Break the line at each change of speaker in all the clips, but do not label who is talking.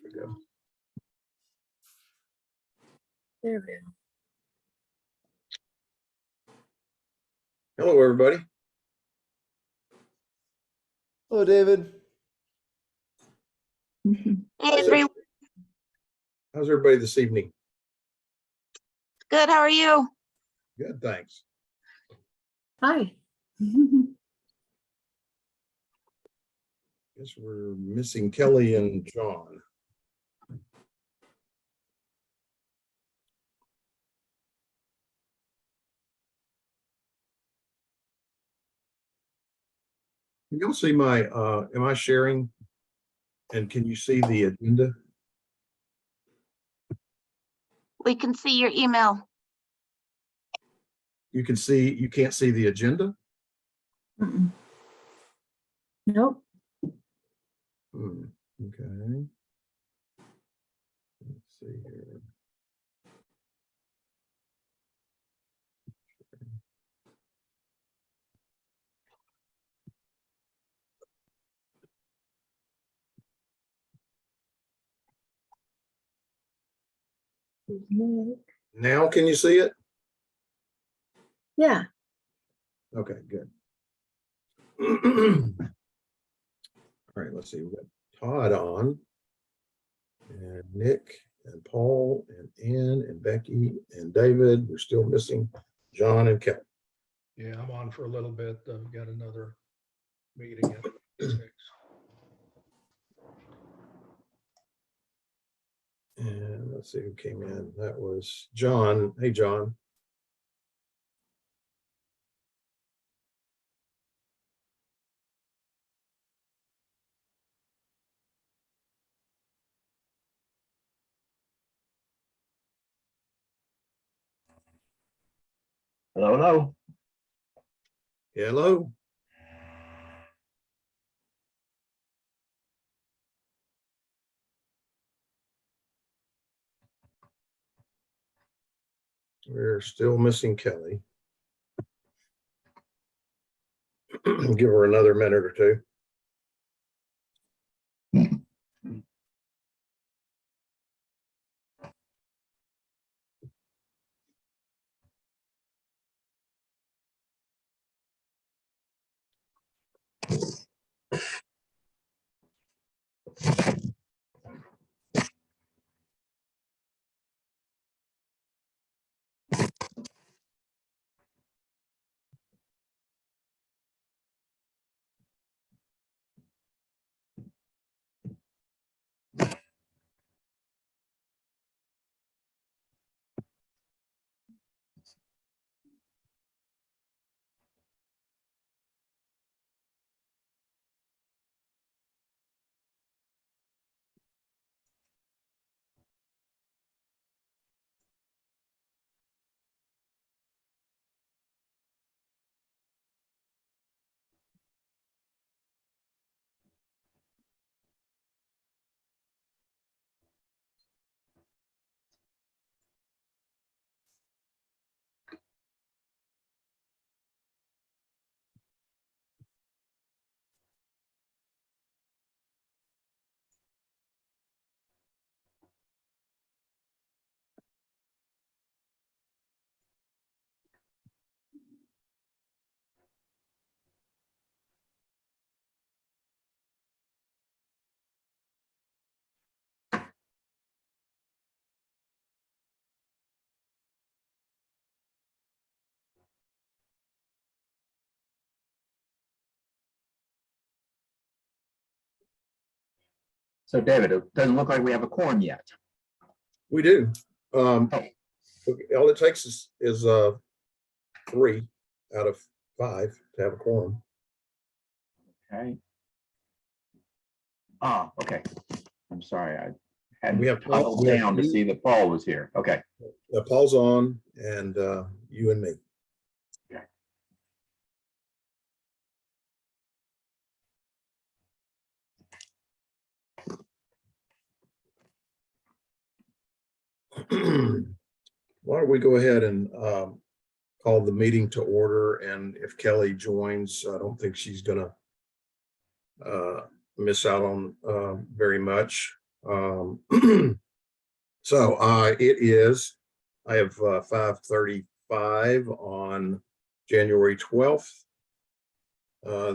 we go.
There we go.
Hello, everybody.
Hello, David.
Hey, everyone.
How's everybody this evening?
Good. How are you?
Good, thanks.
Hi.
Guess we're missing Kelly and John. Can y'all see my, am I sharing? And can you see the agenda?
We can see your email.
You can see, you can't see the agenda?
Mm-mm. Nope.
Okay. Let's see here. Now can you see it?
Yeah.
Okay, good. All right, let's see. We've got Todd on, and Nick, and Paul, and Ann, and Becky, and David. We're still missing John and Kelly.
Yeah, I'm on for a little bit. I've got another meeting at 6.
And let's see who came in. That was John. Hey, John.
Hello, hello.
Hello. We're still missing Kelly. Give her another minute or two.
So David, it doesn't look like we have a quorum yet.
We do.
Oh.
All it takes is 3 out of 5 to have a quorum.
Okay. Ah, okay. I'm sorry. I had
We have
toggled down to see that Paul was here. Okay.
Paul's on, and you and me.
Okay.
Why don't we go ahead and call the meeting to order, and if Kelly joins, I don't think she's gonna miss out on very much. Um, so I have 5:35 on January 12th.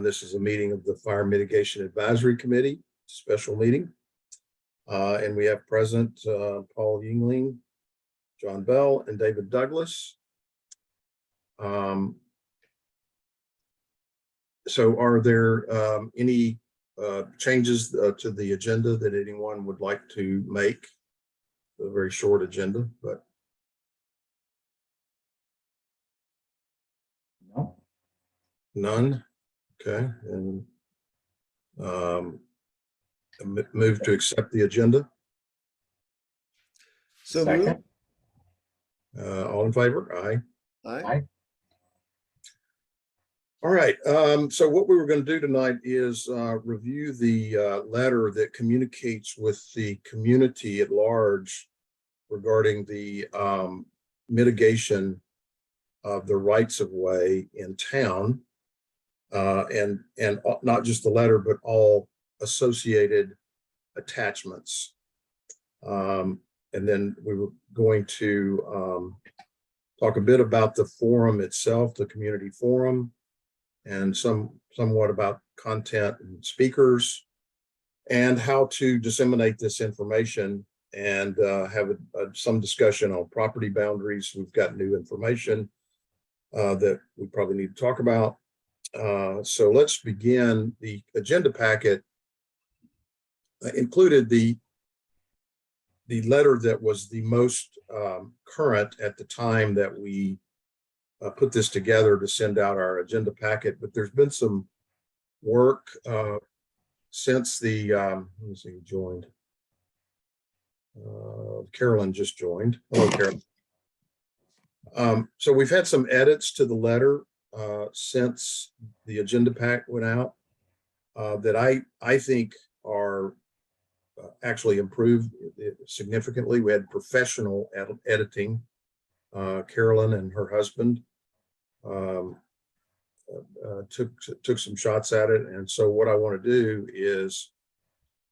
This is a meeting of the Fire Mitigation Advisory Committee, special meeting. And we have present Paul Yingling, John Bell, and David Douglas. So are there any changes to the agenda that anyone would like to make? A very short agenda, but
No.
none. Okay, and move to accept the agenda.
So moved.
Second.
All in favor? Aye.
Aye.
Aye.
All right, so what we were going to do tonight is review the letter that communicates with the community at large regarding the mitigation of the rights of way in town, and not just the letter, but all associated attachments. And then we were going to talk a bit about the forum itself, the community forum, and somewhat about content and speakers, and how to disseminate this information, and have some discussion on property boundaries. We've got new information that we probably need to talk about. So let's begin. The agenda packet included the letter that was the most current at the time that we put this together to send out our agenda packet, but there's been some work since the, let me see, who joined. Carolyn just joined. Hello, Carolyn. So we've had some edits to the letter since the agenda pack went out that I think are actually improved significantly. We had professional editing. Carolyn and her husband took some shots at it, and so what I want to do is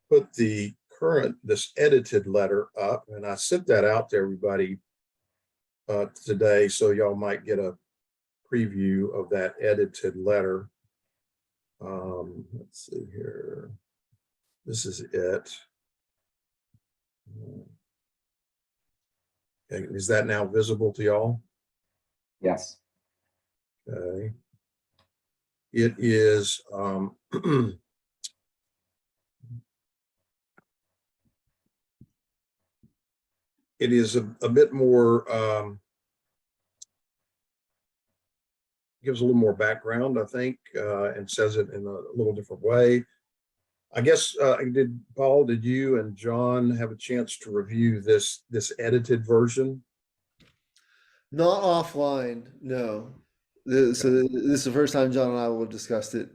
put this edited letter up, and I sent that out to everybody today, so y'all might get a preview of that edited letter. Let's see here. This is it. Okay, is that now visible to y'all?
Yes.
Okay. It is it is a bit more gives a little more background, I think, and says it in a little different way. I guess Paul, did you and John have a chance to review this edited version?
Not offline, no. So this is the first time John and I will have discussed it.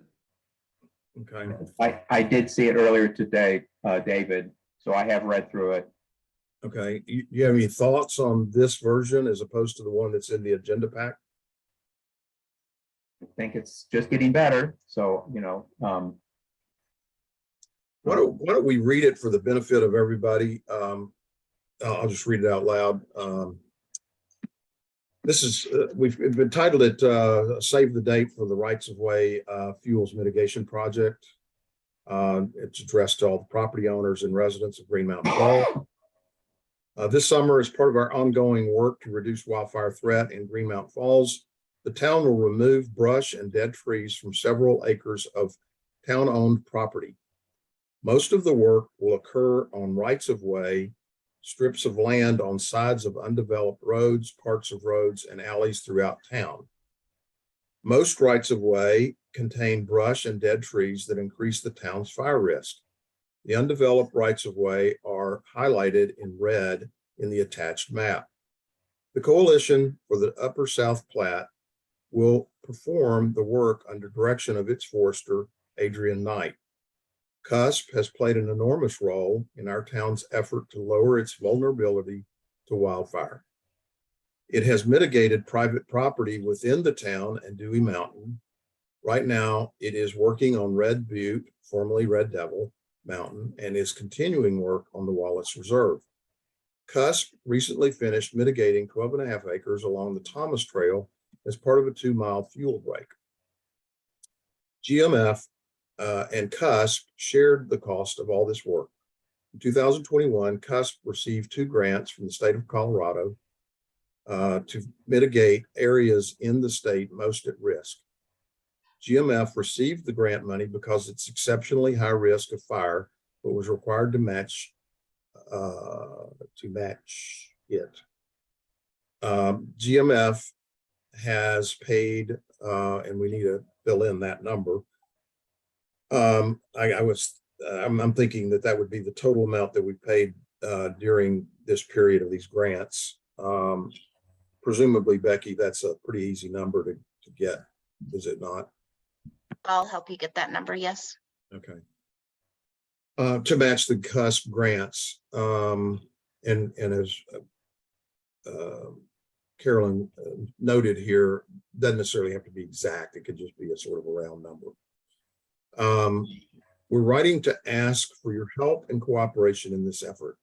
Okay.
I did see it earlier today, David, so I have read through it.
Okay. You have any thoughts on this version as opposed to the one that's in the agenda pack?
I think it's just getting better. So,
Why don't we read it for the benefit of everybody? I'll just read it out loud. This is, we've entitled it Save the Date for the Rights of Way Fuels Mitigation Project. It's addressed to all the property owners and residents of Green Mountain Falls. This summer, as part of our ongoing work to reduce wildfire threat in Green Mountain Falls, the town will remove brush and dead trees from several acres of town-owned property. Most of the work will occur on rights of way, strips of land on sides of undeveloped roads, parts of roads, and alleys throughout town. Most rights of way contain brush and dead trees that increase the town's fire risk. The undeveloped rights of way are highlighted in red in the attached map. The Coalition for the Upper South Platte will perform the work under direction of its forester, Adrian Knight. CUSP has played an enormous role in our town's effort to lower its vulnerability to wildfire. It has mitigated private property within the town and Dewey Mountain. Right now, it is working on Red Butte, formerly Red Devil, Mountain and is continuing work on the Wallace Reserve. CUSP recently finished mitigating 12.5 acres along the Thomas Trail as part of a 2-mile fuel break. GMF and CUSP shared the cost of all this work. In 2021, CUSP received 2 grants from the state of Colorado to mitigate areas in the state most at risk. GMF received the grant money because it's exceptionally high risk of fire, but was required to match it. GMF has paid, and we need to fill in that number. I'm thinking that would be the total amount that we paid during this period of these grants. Presumably, Becky, that's a pretty easy number to get, is it not?
I'll help you get that number. Yes.
Okay. To match the CUSP grants, and as Carolyn noted here, doesn't necessarily have to be exact. It could just be a sort of a round number. We're writing to ask for your help and cooperation in this effort.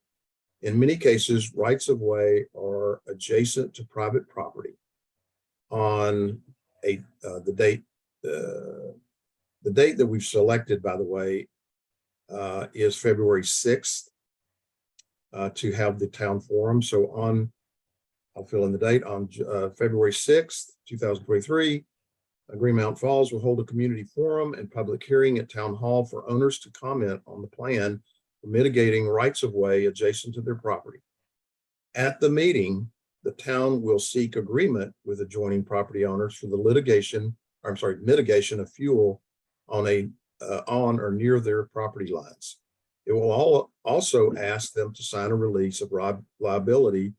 In many cases, rights of way are adjacent to private property. On the date that we've selected, by the way, is February 6th to have the town forum. So I'll fill in the date, on February 6th, 2023, Green Mountain Falls will hold a community forum and public hearing at Town Hall for owners to comment on the plan for mitigating rights of way adjacent to their property. At the meeting, the town will seek agreement with adjoining property owners for the mitigation of fuel on or near their property lines. It will also ask them to sign a release of liability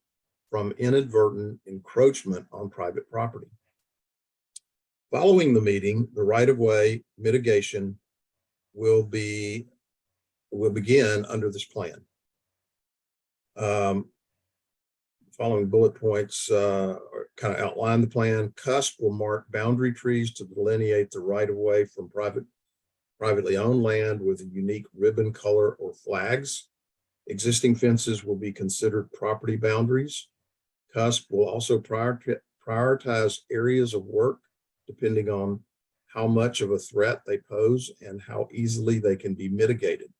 from inadvertent encroachment on private property. Following the meeting, the right-of-way mitigation will begin under this plan. Following bullet points kind of outline the plan. CUSP will mark boundary trees to delineate the right-of-way from privately owned land with a unique ribbon color or flags. Existing fences will be considered property boundaries. CUSP will also prioritize areas of work depending on how much of a threat they pose and how easily they can be mitigated.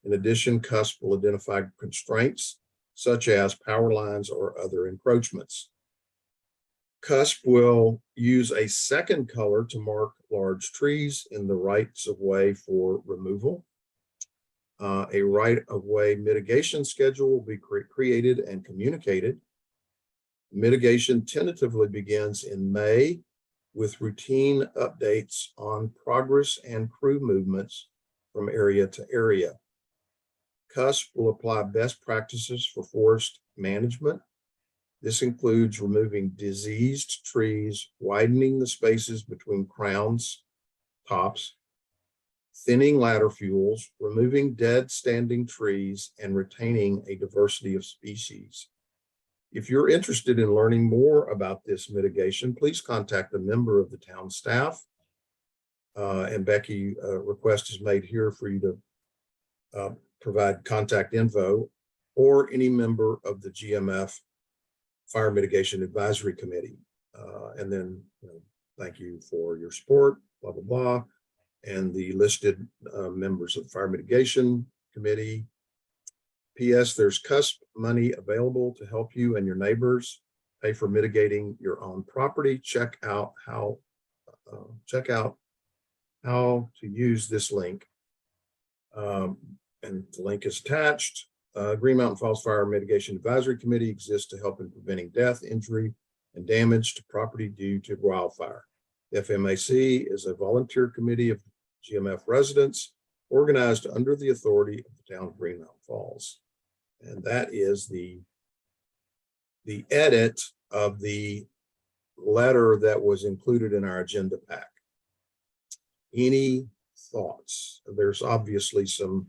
In addition, CUSP will identify constraints such as power lines or other encroachments. CUSP will use a second color to mark large trees in the rights of way for removal. A right of way mitigation schedule will be created and communicated. Mitigation tentatively begins in May with routine updates on progress and crew movements from area to area. CUSP will apply best practices for forest management. This includes removing diseased trees, widening the spaces between crowns, tops, thinning ladder fuels, removing dead standing trees, and retaining a diversity of species. If you're interested in learning more about this mitigation, please contact a member of the town staff. And Becky, request is made here for you to provide contact info, or any member of the GMF Fire Mitigation Advisory Committee. And then thank you for your support, blah, blah, blah. And the listed members of the Fire Mitigation Committee. P.S. There's CUSP money available to help you and your neighbors pay for mitigating your own property. Check out how to use this link. And the link is attached. Green Mountain Falls Fire Mitigation Advisory Committee exists to help in preventing death, injury, and damage to property due to wildfire. The FMAC is a volunteer committee of GMF residents organized under the authority of the town of Green Mountain Falls. And that is the edit of the letter that was included in our agenda pack. Any thoughts? There's obviously some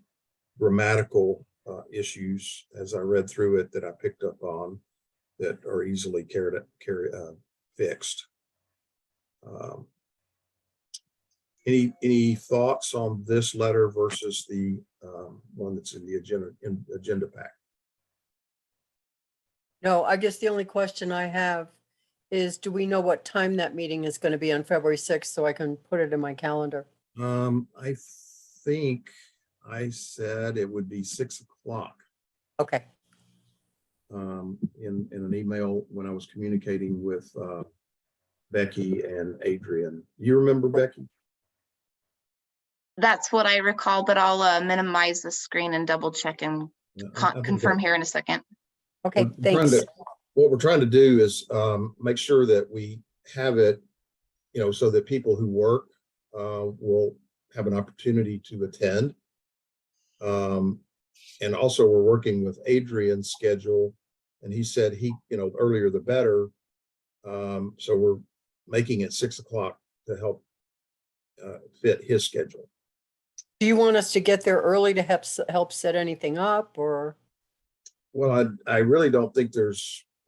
grammatical issues as I read through it that I picked up on that are easily fixed. Any thoughts on this letter versus the one that's in the agenda pack?
No, I guess the only question I have is, do we know what time that meeting is going to be on February 6th so I can put it in my calendar?
I think I said it would be 6 o'clock
Okay,
in an email when I was communicating with Becky and Adrian. You remember Becky?
That's what I recall, but I'll minimize the screen and double check and
Yeah, I think
confirm here in a second.
okay,
we're trying
thanks.
what we're trying to do is make sure that we have it, so that people who work will have an opportunity to attend. And also we're working with Adrian's schedule, and he said earlier the better. So we're making it 6 o'clock to help fit his schedule.
Do you want us to get there early to help set anything up, or?
Well, I really don't think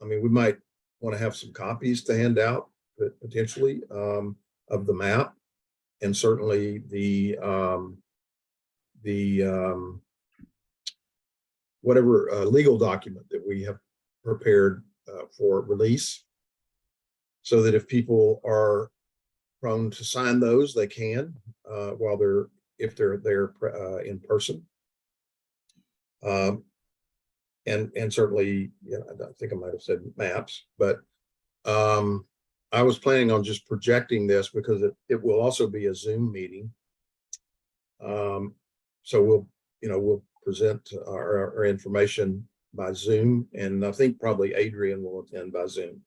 we might want to have some copies to hand out, but potentially of the map, and certainly the whatever legal document that we have prepared for release, so that if people are prone to sign those, they can if they're there in person. And certainly, I think I might have said maps, but I was planning on just projecting this because it will also be a Zoom meeting. So we'll present our information by Zoom, and I think probably Adrian will attend by Zoom.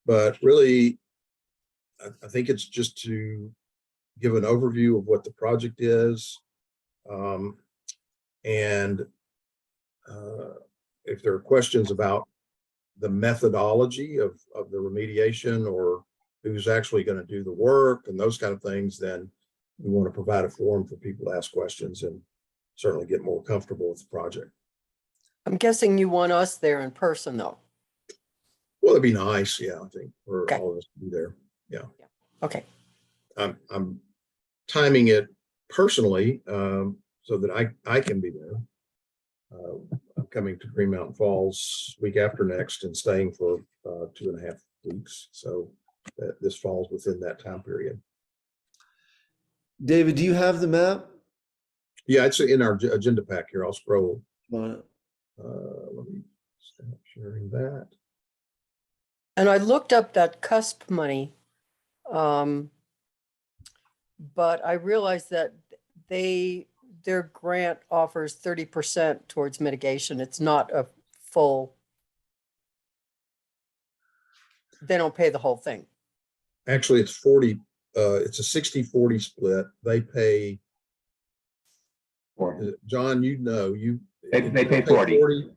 But really, I think it's just to give an overview of what the project is, and if there are questions about the methodology of the remediation, or who's actually going to do the work and those kind of things, then we want to provide a forum for people to ask questions and certainly get more comfortable with the project.
I'm guessing you want us there in person, though.
Well, it'd be nice, I think, for
Okay.
all of us to be there.
Okay,
I'm timing it personally so that I can be there. I'm coming to Green Mountain Falls week after next and staying for 2.5 weeks. So this falls within that time period.
David, do you have the map?
Yeah, it's in our agenda pack here. I'll scroll.
Uh,
Let me stop sharing that.
and I looked up that CUSP money, but I realized that their grant offers 30% towards mitigation. It's not a full, they don't pay the whole thing.
Actually, it's 40. It's a 60-40 split. They pay. John,
They pay 40.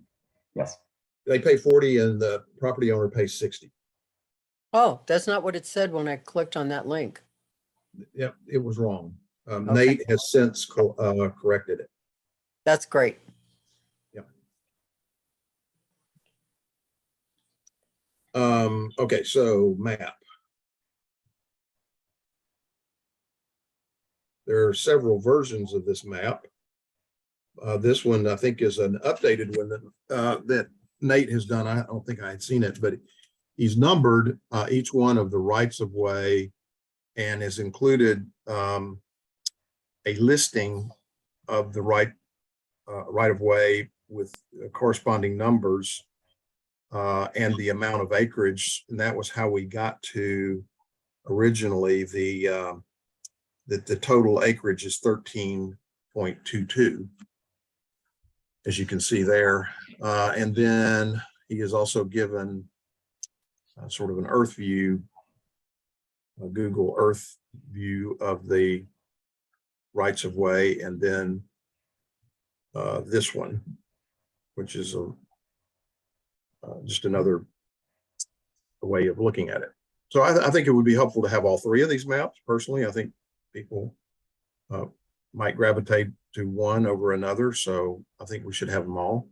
Yes.
They pay 40, and the property owner pays 60.
Oh, that's not what it said when I clicked on that link.
Yep, it was wrong.
Okay.
Nate has since corrected it.
That's great.
Okay, so map. There are several versions of this map. This one, I think, is an updated one that Nate has done. I don't think I had seen it, but he's numbered each one of the rights of way and has included a listing of the right of way with corresponding numbers and the amount of acreage. And that was how we got to originally the total acreage is 13.22, as you can see there. And then he is also given sort of an Earth view, a Google Earth view of the rights of way, and then this one, which is just another way of looking at it. So I think it would be helpful to have all three of these maps. Personally, I think people might gravitate to one over another, so I think we should have them all.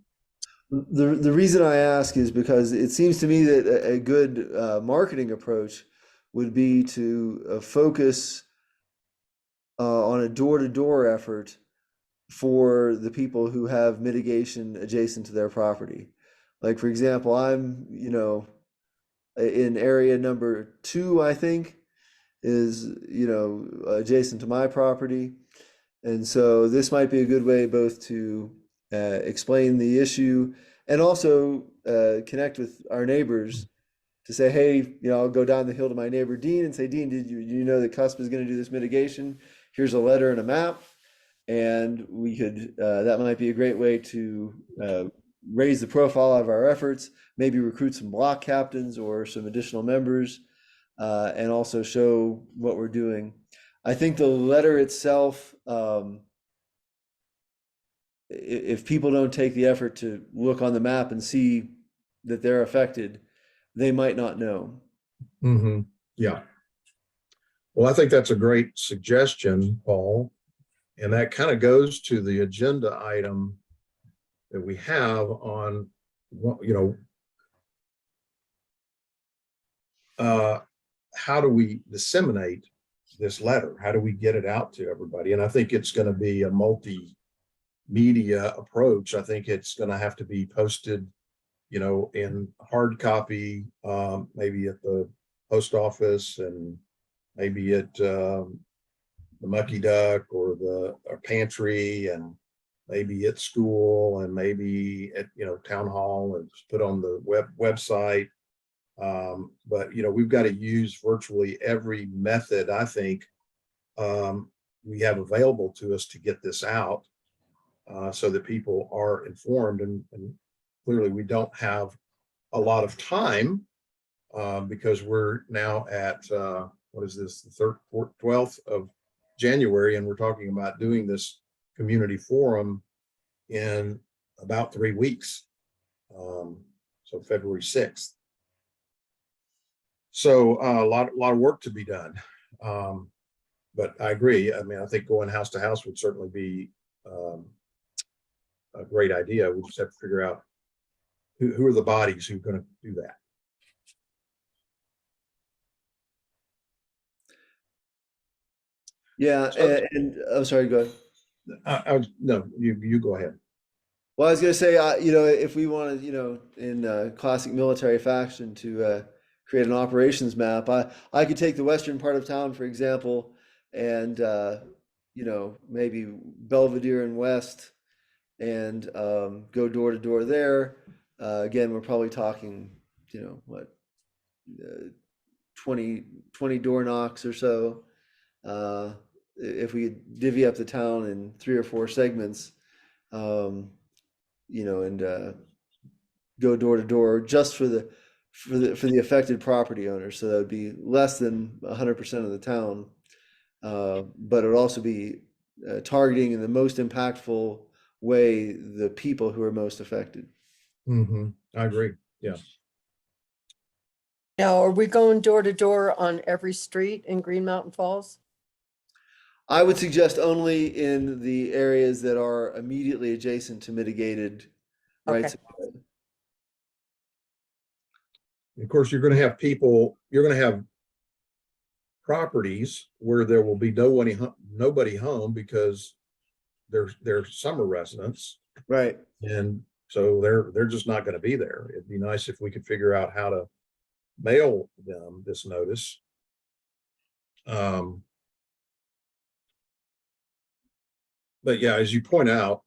The reason I ask is because it seems to me that a good marketing approach would be to focus on a door-to-door effort for the people who have mitigation adjacent to their property. Like, for example, I'm, in area number 2, I think, is, adjacent to my property. And so this might be a good way both to explain the issue and also connect with our neighbors to say, hey, I'll go down the hill to my neighbor Dean and say, Dean, did you know that CUSP is going to do this mitigation? Here's a letter and a map. And we could, that might be a great way to raise the profile of our efforts, maybe recruit some block captains or some additional members, and also show what we're doing. I think the letter itself, if people don't take the effort to look on the map and see that they're affected, they might not know.
Mm-hmm. Yeah. Well, I think that's a great suggestion, Paul. And that kind of goes to the agenda item that we have on, how do we disseminate this letter? How do we get it out to everybody? And I think it's going to be a multimedia approach. I think it's going to have to be posted, in hard copy, maybe at the post office and maybe at the Mucky Duck or the pantry, and maybe at school, and maybe at town hall, and put on the website. But we've got to use virtually every method, I think, we have available to us to get this out, so that people are informed. And clearly we don't have a lot of time, because we're now at what is this, the 12th of January, and we're talking about doing this community forum in about 3 weeks, so February 6th. So a lot of work to be done, but I agree. I mean, I think going house to house would certainly be a great idea. We just have to figure out who are the bodies who are going to do that.
Yeah, and I'm sorry, go ahead.
No, you go ahead.
Well, I was going to say, if we wanted, in classic military fashion to create an operations map, I could take the western part of town, for example, and, maybe Belvedere and West, and go door to door there. Again, we're probably talking, 20 door knocks or so. If we divvy up the town in 3 or 4 segments, and go door to door just for the affected property owners. So that would be less than 100% of the town, but it would also be targeting in the most impactful way the people who are most affected.
Mm-hmm. I agree. Yeah.
Now, are we going door to door on every street in Green Mountain Falls?
I would suggest only in the areas that are immediately adjacent to mitigated rights.
Okay.
Of course, you're going to have people, you're going to have properties where there will be nobody home because they're summer residents.
Right.
And so they're just not going to be there. It'd be nice if we could figure out how to mail them this notice. But yeah, as you point out,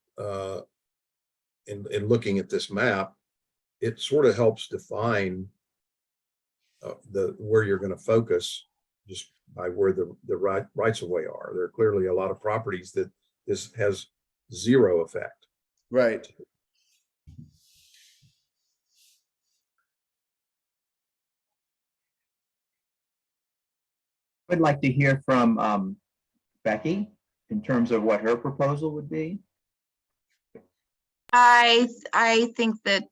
in looking at this map, it sort of helps define where you're going to focus just by where the rights of way are. There are clearly a lot of properties that this has zero effect.
Right.
I'd like to hear from Becky in terms of what her proposal would be.
I think that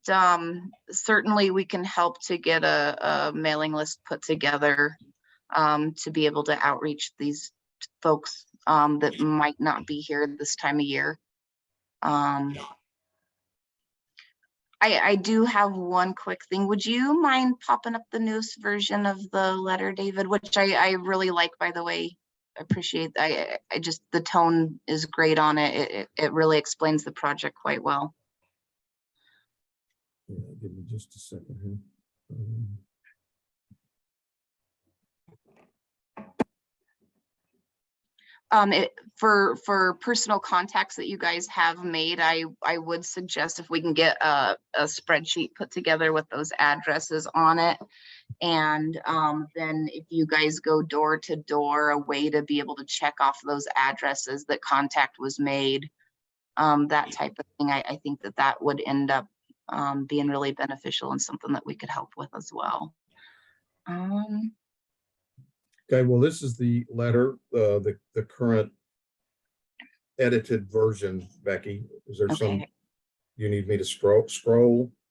certainly we can help to get a mailing list put together to be able to outreach these folks that might not be here this time of year. I do have one quick thing. Would you mind popping up the newest version of the letter, David, which I really like, by the way? appreciate, I just, the tone is great on it. It really explains the project quite well.
Yeah, give me just a second here.
For personal contacts that you guys have made, I would suggest if we can get a spreadsheet put together with those addresses on it. And then if you guys go door to door, a way to be able to check off those addresses that contact was made, that type of thing, I think that would end up being really beneficial and something that we could help with as well.
Okay, well, this is the letter, the current edited version, Becky. Is there some,
Okay.
you need me to scroll?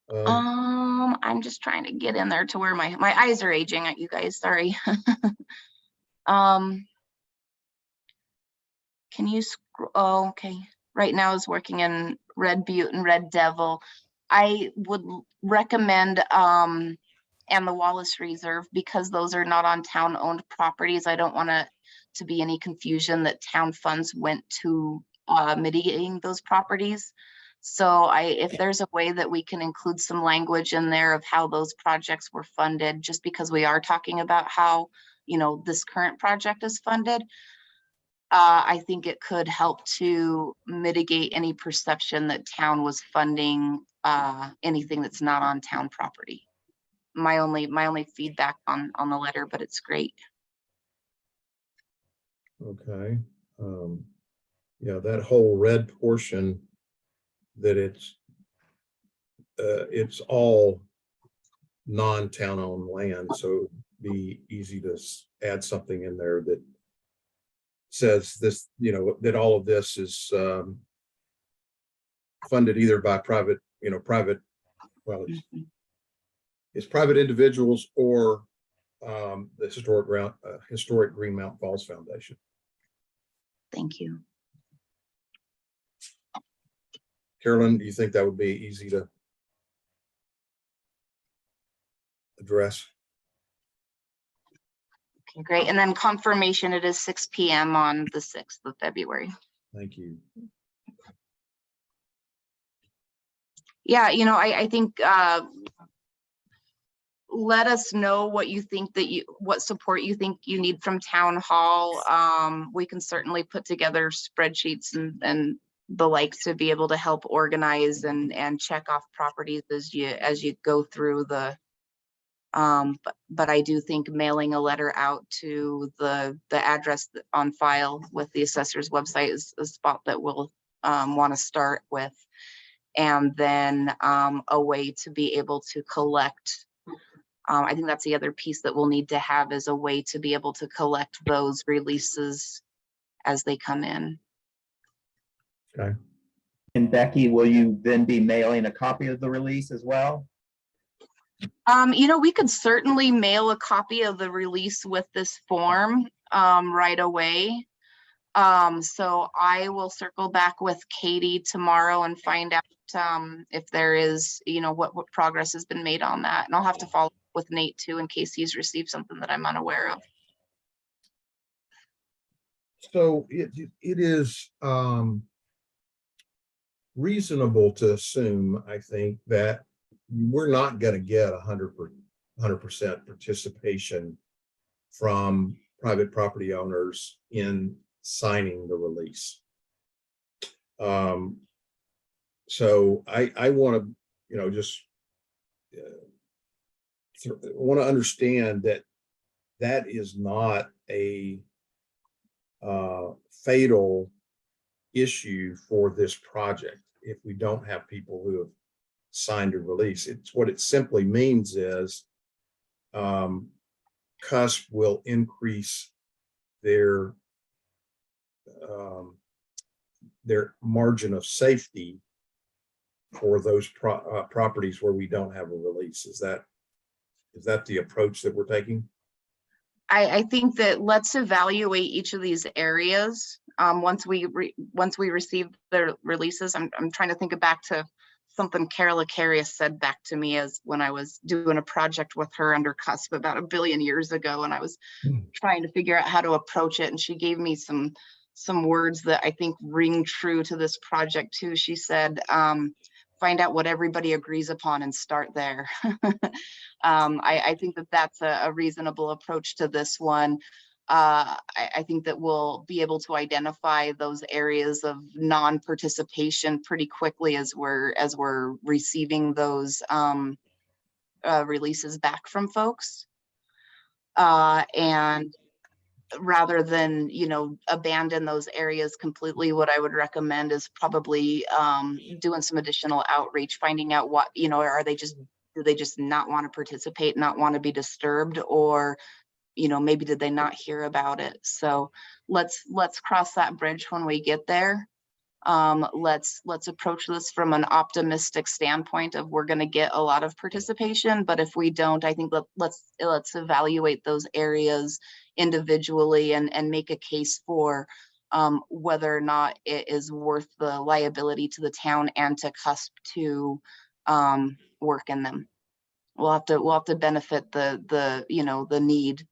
I'm just trying to get in there to where my eyes are aging at you guys, sorry. Can you scroll? Oh, okay. Right now is working in Red Butte and Red Devil. I would recommend and the Wallace Reserve, because those are not on town owned properties. I don't want to be any confusion that town funds went to mitigating those properties. So if there's a way that we can include some language in there of how those projects were funded, just because we are talking about how, you know, this current project is funded, I think it could help to mitigate any perception that town was funding anything that's not on town property. My only feedback on the letter, but it's great.
Okay. Yeah, that whole red portion, that it's all non-town owned land, so it'd be easy to add something in there that says this, you know, that all of this is funded either by private, well, it's private individuals or the historic Green Mountain Falls Foundation.
Thank you.
Carolyn, do you think that would be easy to address?
Okay, great. And then confirmation, it is 6 p.m. on the 6th of February.
Thank you.
Yeah, you know, I think let us know what you think what support you think you need from town hall. We can certainly put together spreadsheets and the like to be able to help organize and check off properties as you go through the but I do think mailing a letter out to the address on file with the assessor's website is a spot that we'll want to start with. And then a way to be able to collect. I think that's the other piece that we'll need to have, is a way to be able to collect those releases as they come in.
Okay.
And Becky, will you then be mailing a copy of the release as well?
You know, we could certainly mail a copy of the release with this form right away. So I will circle back with Katie tomorrow and find out if there is, you know, what progress has been made on that. And I'll have to follow up with Nate too, in case he's received something that I'm unaware of.
So it is reasonable to assume, I think, that we're not going to get 100% participation from private property owners in signing the release. So I want to, you know, just want to understand that that is not a fatal issue for this project. If we don't have people who have signed a release, it's what it simply means is CUSP will increase their margin of safety for those properties where we don't have a release. Is that the approach that we're taking?
I think that let's evaluate each of these areas once we receive the releases. I'm trying to think back to something Carla Carius said back to me as when I was doing a project with her under cusp about 1 billion years ago, and I was trying to figure out how to approach it. And she gave me some words that I think ring true to this project too. She said, find out what everybody agrees upon and start there. I think that that's a reasonable approach to this one. I think that we'll be able to identify those areas of non-participation pretty quickly as we're receiving those releases back from folks. And rather than, abandon those areas completely, what I would recommend is probably doing some additional outreach, finding out what, do they just not want to participate, not want to be disturbed, or maybe did they not hear about it? So let's cross that bridge when we get there. Let's approach this from an optimistic standpoint of we're going to get a lot of participation, but if we don't, I think let's evaluate those areas individually and make a case for whether or not it is worth the liability to the town and to CUSP to work in them. We'll have to benefit the need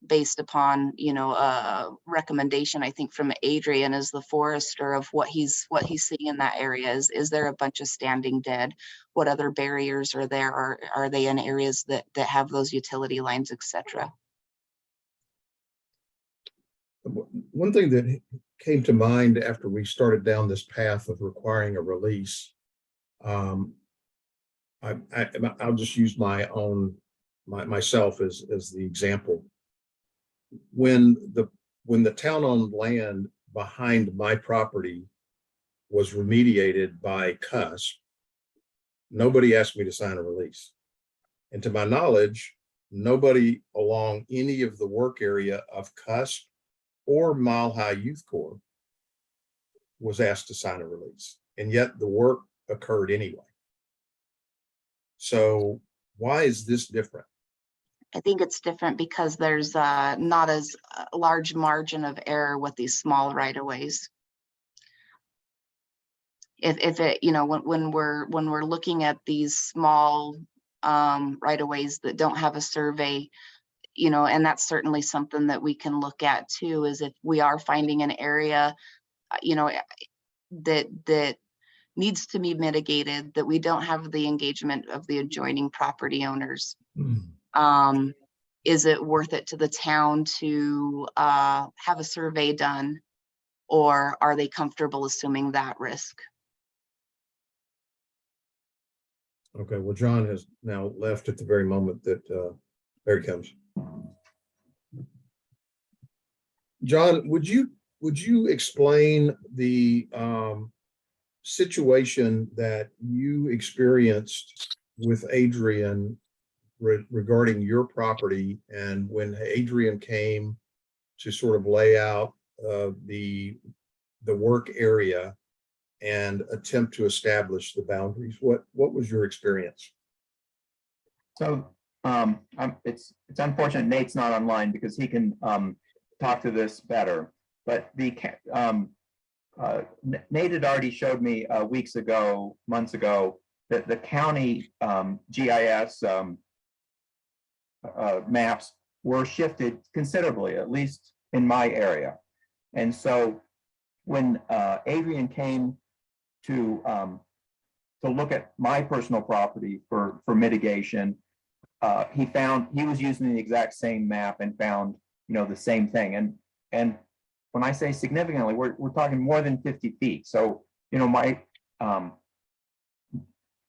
based upon a recommendation, I think, from Adrian as the forester of what he's seeing in that area. Is there a bunch of standing dead? What other barriers are there? Are they in areas that have those utility lines, etc.?
One thing that came to mind after we started down this path of requiring a release, I'll just use myself as the example. When the town-owned land behind my property was remediated by CUSP, nobody asked me to sign a release. And to my knowledge, nobody along any of the work area of CUSP or Mile High Youth Corps was asked to sign a release. And yet the work occurred anyway. So why is this different?
I think it's different because there's not as large margin of error with these small right-of-ways. If it, when we're looking at these small right-of-ways that don't have a survey, and that's certainly something that we can look at too, is if we are finding an area, that needs to be mitigated, that we don't have the engagement of the adjoining property owners. Is it worth it to the town to have a survey done, or are they comfortable assuming that risk?
Okay, well, John has now left at the very moment that there he comes. John, would you explain the situation that you experienced with Adrian regarding your property, and when Adrian came to sort of lay out the work area and attempt to establish the boundaries? What was your experience?
So it's unfortunate Nate's not online because he can talk to this better. But Nate had already showed me months ago, that the county GIS maps were shifted considerably, at least in my area. And so when Adrian came to look at my personal property for mitigation, he was using the exact same map and found the same thing. And when I say significantly, we're talking more than 50 feet. So my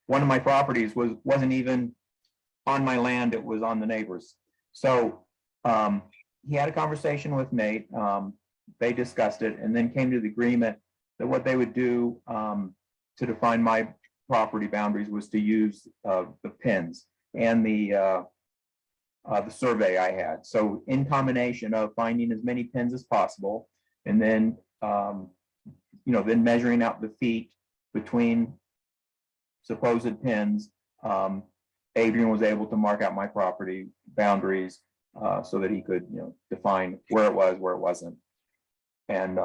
one of my properties wasn't even on my land, it was on the neighbor's. So he had a conversation with Nate. They discussed it and then came to the agreement that what they would do to define my property boundaries was to use the pins and the survey I had. So in combination of finding as many pins as possible, and then then measuring out the feet between supposed pins, Adrian was able to mark out my property boundaries so that he could define where it was, where it wasn't. And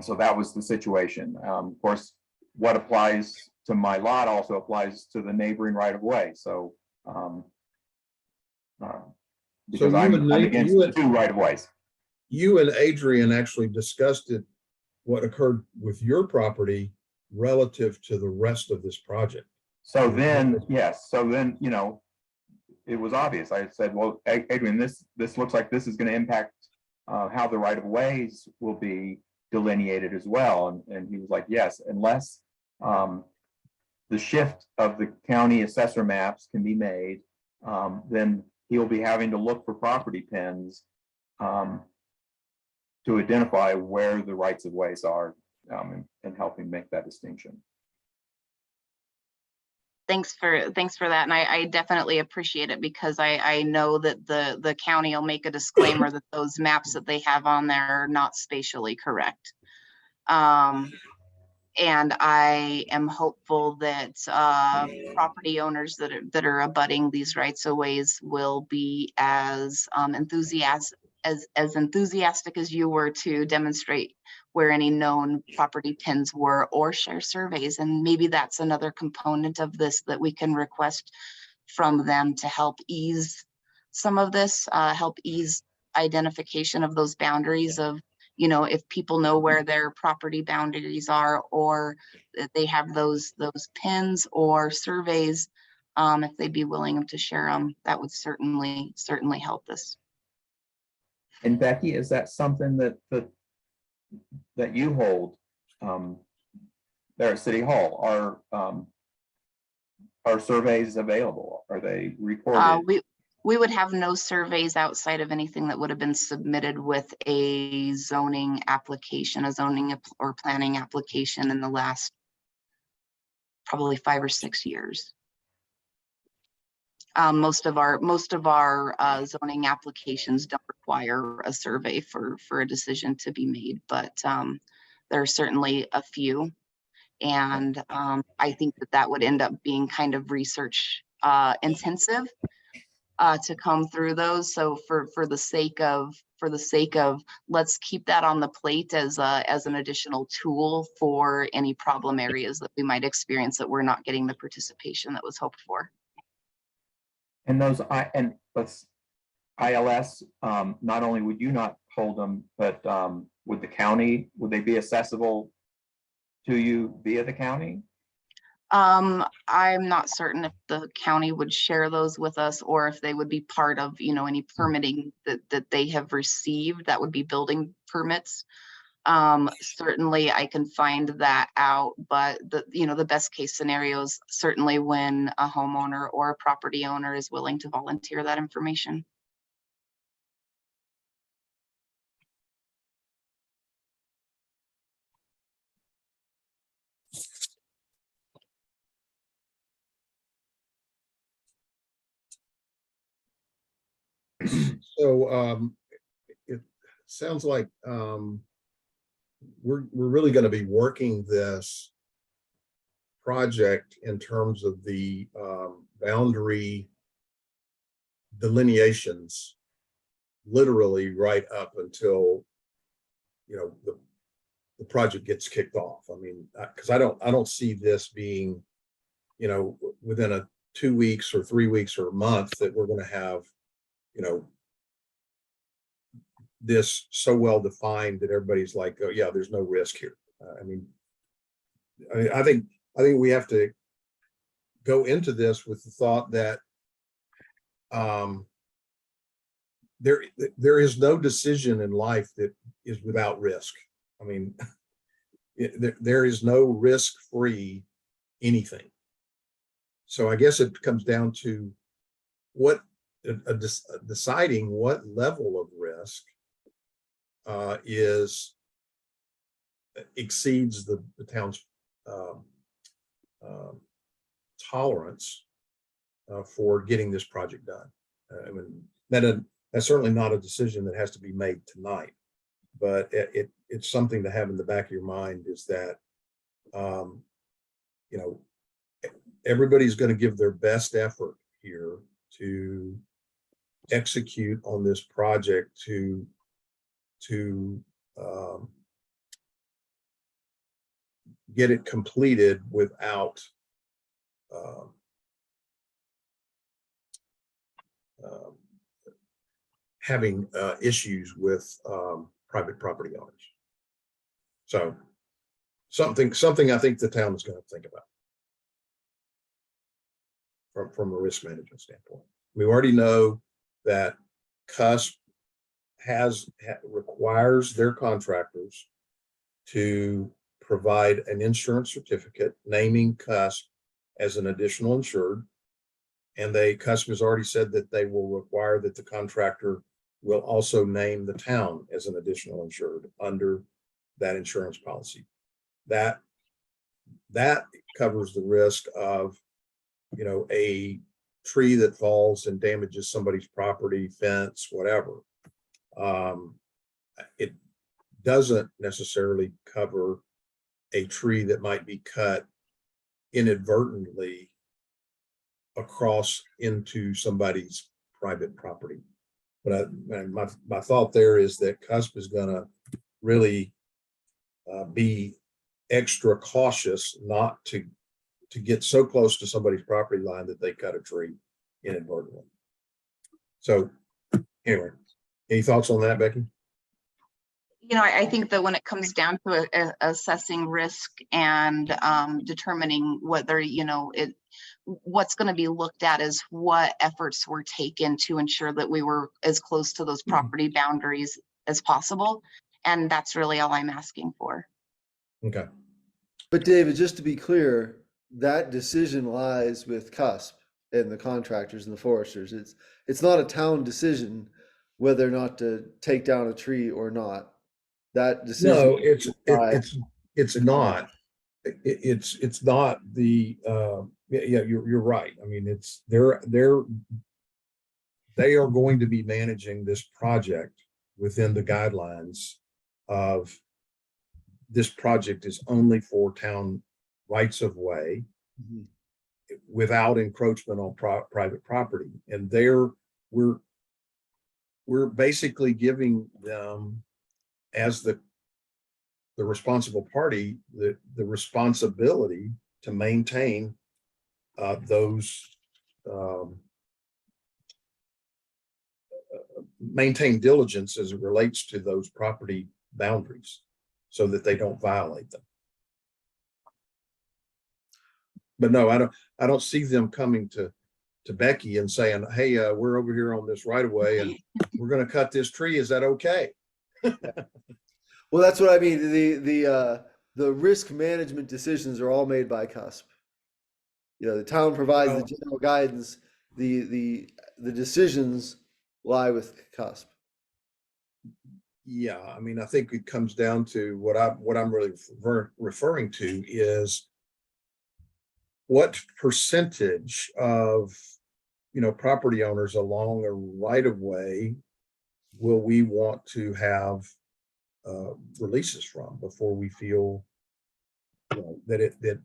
so that was the situation. Of course, what applies to my lot also applies to the neighboring right of way. So, because
you
I'm
and Nate-
against
you and-
two right of ways.
You and Adrian actually discussed it, what occurred with your property relative to the rest of this project.
So then, yes, so then, you know, it was obvious. I said, well, Adrian, this looks like this is going to impact how the right of ways will be delineated as well. And he was like, yes, unless the shift of the county assessor maps can be made, then he'll be having to look for property pins to identify where the rights of ways are, and helping make that distinction.
Thanks for that. And I definitely appreciate it, because I know that the county will make a disclaimer that those maps that they have on there are not spatially correct. And I am hopeful that property owners that are abutting these rights of ways will be as enthusiastic as you were to demonstrate where any known property pins were, or share surveys. And maybe that's another component of this that we can request from them to help ease some of this, help ease identification of those boundaries of, you know, if people know where their property boundaries are, or that they have those pins or surveys, if they'd be willing to share them, that would certainly help this.
And Becky, is that something that you hold there at City Hall? Are surveys available? Are they recorded?
We would have no surveys outside of anything that would have been submitted with a zoning application, a zoning or planning application in the last probably 5 or 6 years. Most of our zoning applications don't require a survey for a decision to be made, but there are certainly a few. And I think that would end up being kind of research intensive to come through those. So for the sake of let's keep that on the plate as an additional tool for any problem areas that we might experience that we're not getting the participation that was hoped for.
And those ILS, not only would you not hold them, but would the county, would they be accessible to you via the county?
I'm not certain if the county would share those with us, or if they would be part of, you know, any permitting that they have received. That would be building permits. Certainly I can find that out, but the best case scenario is certainly when a homeowner or a property owner is willing to volunteer that information.
So it sounds like we're really going to be working this project in terms of the boundary delineations, literally right up until, you know, the project gets kicked off. I mean, because I don't see this being, you know, within a 2 weeks or 3 weeks or a month that we're going to have, you know, this so well defined that everybody's like, oh yeah, there's no risk here. I think we have to go into this with the thought that there is no decision in life that is without risk. I mean, there is no risk-free anything. So I guess it comes down to deciding what level of risk exceeds the town's tolerance for getting this project done. I mean, that's certainly not a decision that has to be made tonight, but it's something to have in the back of your mind, is that you know, everybody's going to give their best effort here to execute on this project to get it completed without um, um, having issues with private property owners. So something I think the town is going to think about from a risk management standpoint. We already know that CUSP requires their contractors to provide an insurance certificate naming CUSP as an additional insured. And CUSP has already said that they will require that the contractor will also name the town as an additional insured under that insurance policy. That covers the risk of, a tree that falls and damages somebody's property, fence, whatever. It doesn't necessarily cover a tree that might be cut inadvertently across into somebody's private property. But my thought there is that CUSP is going to really be extra cautious not to get so close to somebody's property line that they cut a tree inadvertently. So anyway, any thoughts on that, Becky?
I think that when it comes down to assessing risk and determining whether, what's going to be looked at is what efforts were taken to ensure that we were as close to those property boundaries as possible. And that's really all I'm asking for.
Okay.
But David, just to be clear, that decision lies with CUSP and the contractors and the foresters. It's not a town decision whether or not to take down a tree or not. That decision.
No, it's not. It's not the yeah, you're right. I mean, they are going to be managing this project within the guidelines of this project is only for town rights of way without encroachment on private property. And we're basically giving them, as the responsible party, the responsibility to maintain maintain diligence as it relates to those property boundaries so that they don't violate them. But no, I don't see them coming to Becky and saying, hey, we're over here on this right of way and we're going to cut this tree. Is that okay?
Well, that's what I mean. The risk management decisions are all made by CUSP. The town provides the general guidance. The decisions lie with CUSP.
Yeah, I mean, I think it comes down to what I'm really referring to is what percentage of property owners along a right of way will we want to have releases from before we feel that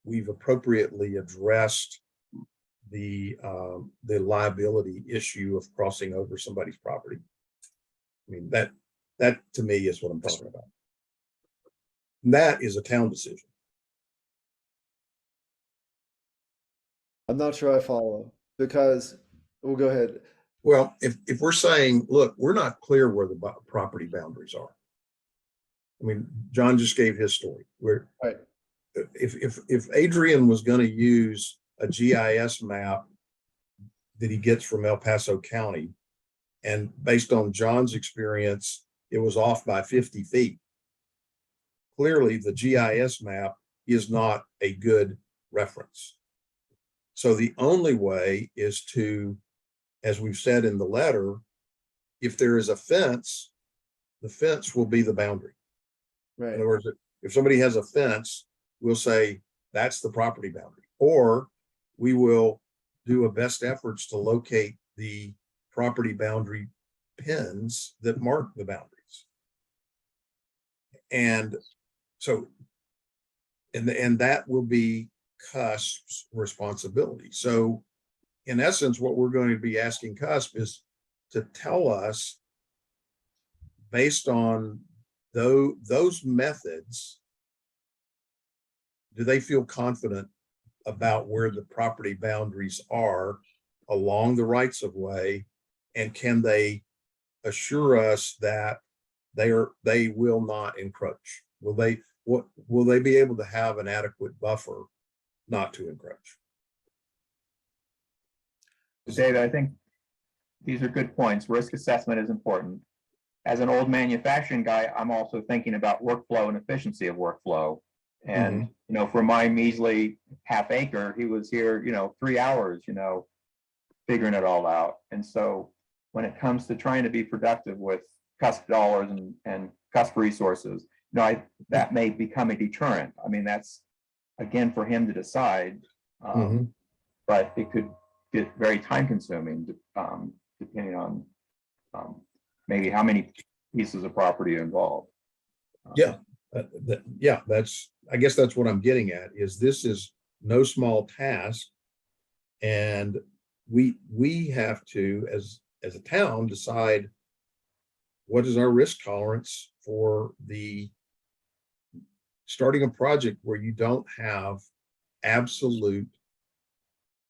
we've appropriately addressed the liability issue of crossing over somebody's property. I mean, that to me is what I'm talking about. And that is a town decision.
I'm not sure I follow because we'll go ahead.
Well, if we're saying, look, we're not clear where the property boundaries are. I mean, John just gave his story. Where
Right.
If Adrian was going to use a GIS map that he gets from El Paso County, and based on John's experience, it was off by 50 feet. Clearly, the GIS map is not a good reference. So the only way is to, as we've said in the letter, if there is a fence, the fence will be the boundary.
Right.
In other words, if somebody has a fence, we'll say that's the property boundary, or we will do a best efforts to locate the property boundary pins that mark the boundaries. And so, and that will be CUSP's responsibility. So in essence, what we're going to be asking CUSP is to tell us, based on those methods, do they feel confident about where the property boundaries are along the rights of way? And can they assure us that they will not encroach? Will they be able to have an adequate buffer not to encroach?
David, I think these are good points. Risk assessment is important. As an old manufacturing guy, I'm also thinking about workflow and efficiency of workflow. And, for my measly half acre, he was here, 3 hours, figuring it all out. And so when it comes to trying to be productive with cusp dollars and cusp resources, that may become a deterrent. I mean, that's again for him to decide. But it could get very time consuming, depending on maybe how many pieces of property are involved.
Yeah, I guess that's what I'm getting at, is this is no small task. And we have to, as a town, decide what is our risk tolerance for starting a project where you don't have absolute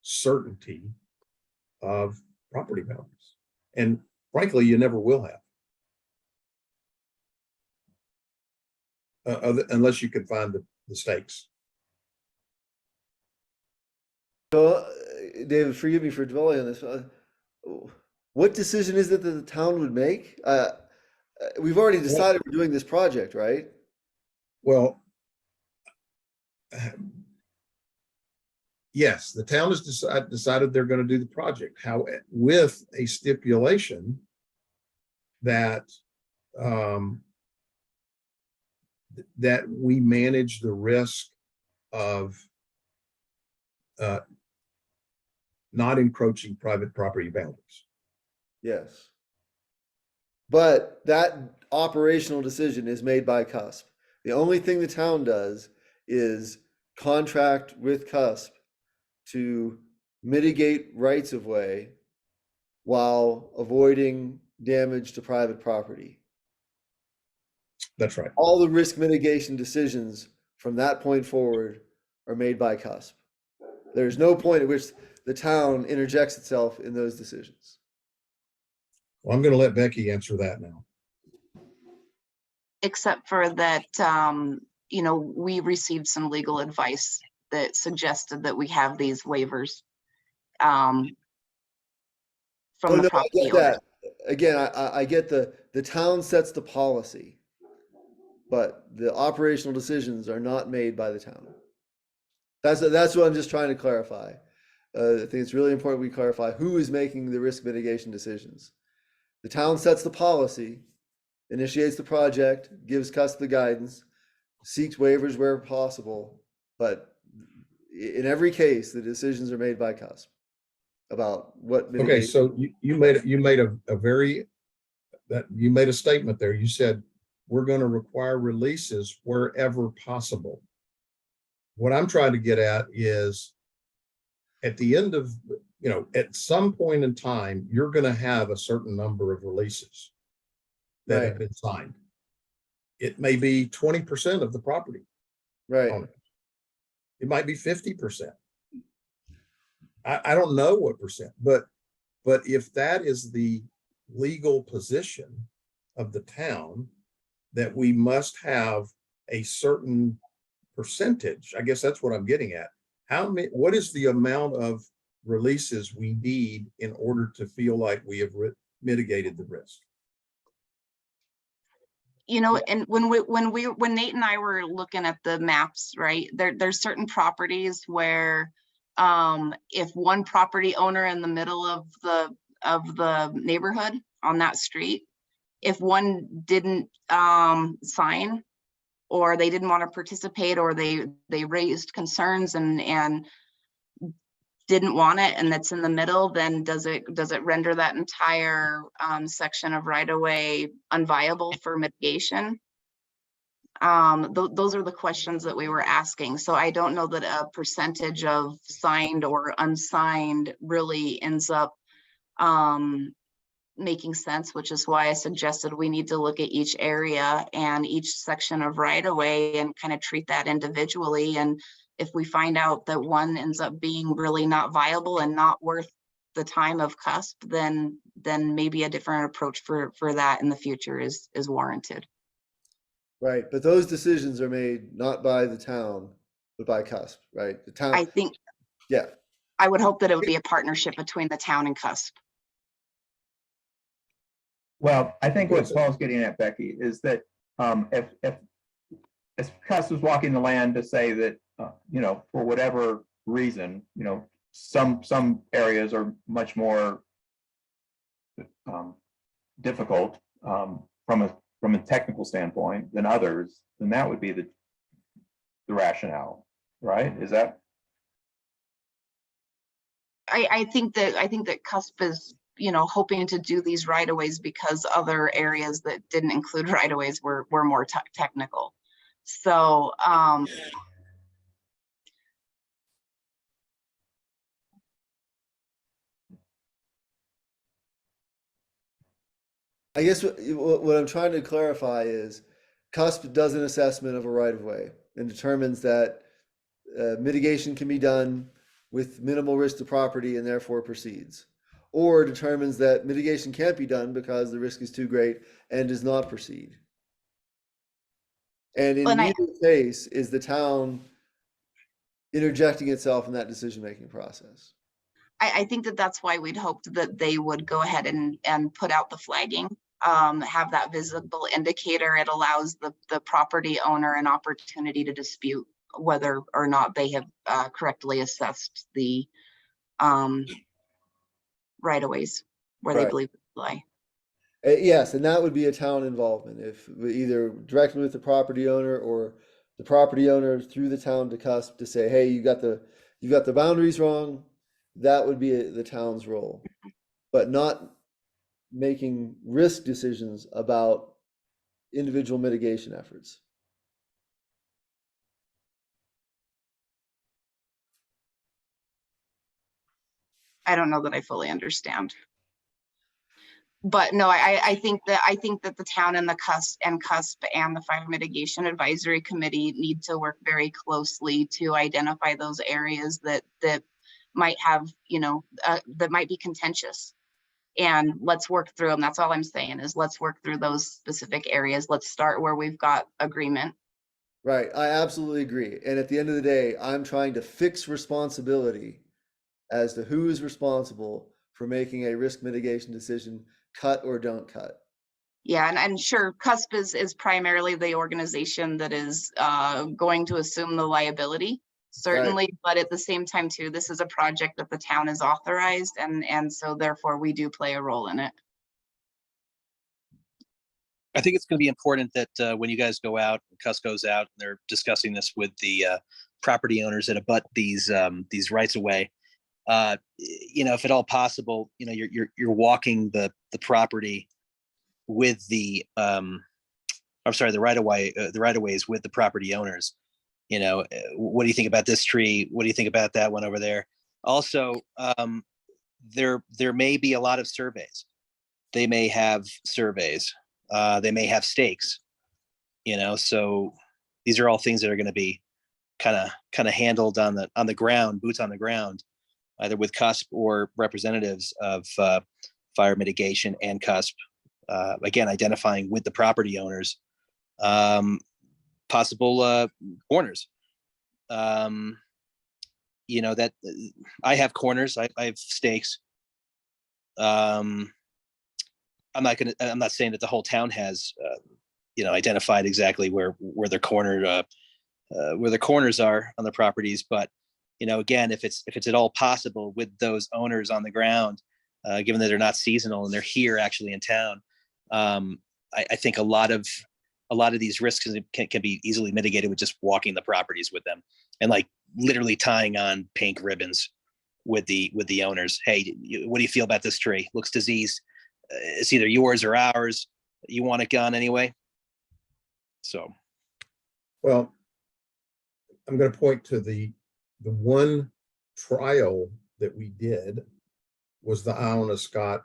certainty of property boundaries. And frankly, you never will have. Unless you can find the stakes.
So, David, forgive me for dwelling on this. What decision is it that the town would make? We've already decided we're doing this project, right?
Well, yes, the town has decided they're going to do the project. How, with a stipulation that that we manage the risk of not encroaching private property boundaries.
Yes. But that operational decision is made by CUSP. The only thing the town does is contract with CUSP to mitigate rights of way while avoiding damage to private property.
That's right.
All the risk mitigation decisions from that point forward are made by CUSP. There's no point at which the town interjects itself in those decisions.
Well, I'm going to let Becky answer that now.
Except for that, we received some legal advice that suggested that we have these waivers from the property owner.
Again, I get the town sets the policy, but the operational decisions are not made by the town. That's what I'm just trying to clarify. I think it's really important we clarify who is making the risk mitigation decisions. The town sets the policy, initiates the project, gives CUSP the guidance, seeks waivers where possible, but in every case, the decisions are made by CUSP about what mitigation.
Okay, so you made a statement there. You said we're going to require releases wherever possible. What I'm trying to get at is, at the end of, at some point in time, you're going to have a certain number of releases that have been signed. It may be 20% of the property.
Right.
It might be 50%. I don't know what percent, but if that is the legal position of the town, that we must have a certain percentage, I guess that's what I'm getting at. What is the amount of releases we need in order to feel like we have mitigated the risk?
And when Nate and I were looking at the maps, right, there's certain properties where if one property owner in the middle of the neighborhood on that street, if one didn't sign, or they didn't want to participate, or they raised concerns and didn't want it, and that's in the middle, then does it render that entire section of right-of-way unviable for mitigation? Those are the questions that we were asking. So I don't know that a percentage of signed or unsigned really ends up making sense, which is why I suggested we need to look at each area and each section of right of way and kind of treat that individually. And if we find out that one ends up being really not viable and not worth the time of CUSP, then maybe a different approach for that in the future is warranted.
Right, but those decisions are made not by the town, but by CUSP, right? The town,
I think,
yeah,
I would hope that it would be a partnership between the town and CUSP.
Well, I think what
Yes.
Paul's getting at, Becky, is that if Cuss was walking the land to say that, for whatever reason, some areas are much more difficult from a technical standpoint than others, then that would be the rationale, right? Is that?
I think that CUSP is, hoping to do these right of ways because other areas that didn't include right of ways were more technical. So,
I guess what I'm trying to clarify is CUSP does an assessment of a right of way and determines that mitigation can be done with minimal risk to property and therefore proceeds, or determines that mitigation can't be done because the risk is too great and does not proceed. And in neither case is the town interjecting itself in that decision-making process.
I think that that's why we'd hoped that they would go ahead and put out the flagging, have that visible indicator. It allows the property owner an opportunity to dispute whether or not they have correctly assessed the right of ways where they
Right.
believe it lie.
Yes, and that would be a town involvement, if either directly with the property owner or the property owner through the town to CUSP to say, hey, you got the boundaries wrong. That would be the town's role, but not making risk decisions about individual mitigation efforts.
I don't know that I fully understand. But no, I think that the town and the CUSP and the Fire Mitigation Advisory Committee need to work very closely to identify those areas that might have, that might be contentious. And let's work through them. That's all I'm saying is let's work through those specific areas. Let's start where we've got agreement.
Right, I absolutely agree. And at the end of the day, I'm trying to fix responsibility as to who is responsible for making a risk mitigation decision, cut or don't cut.
Yeah, and sure, CUSP is primarily the organization that is going to assume the liability, certainly, but at the same time too, this is a project that the town is authorized, and so therefore we do play a role in it.
I think it's going to be important that when you guys go out, CUSP goes out, and they're discussing this with the property owners that abut these rights of way. If at all possible, you're walking the property with the the right of way, the right of ways with the property owners. What do you think about this tree? What do you think about that one over there? Also, there may be a lot of surveys. They may have surveys. They may have stakes. So these are all things that are going to be kind of handled on the ground, boots on the ground, either with CUSP or representatives of fire mitigation and CUSP. Again, identifying with the property owners possible corners. That I have corners. I have stakes. I'm not saying that the whole town has identified exactly where their cornered where the corners are on the properties, but again, if it's at all possible with those owners on the ground, given that they're not seasonal and they're here actually in town, I think a lot of these risks can be easily mitigated with just walking the properties with them and like literally tying on pink ribbons with the owners. Hey, what do you feel about this tree? Looks diseased. It's either yours or ours. You want it gone anyway. So,
Well, I'm going to point to the one trial that we did was the Iona Scott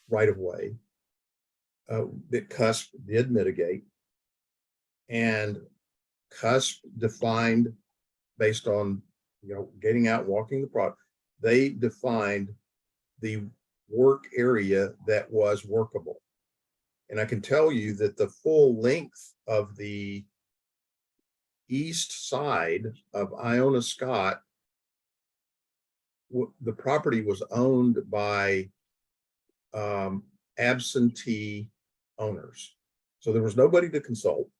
right of way that CUSP did mitigate. And CUSP defined, based on, getting out, walking the product, they defined the work area that was workable. And I can tell you that the full length of the east side of Iona Scott, the property was owned by absentee owners. So there was nobody to consult.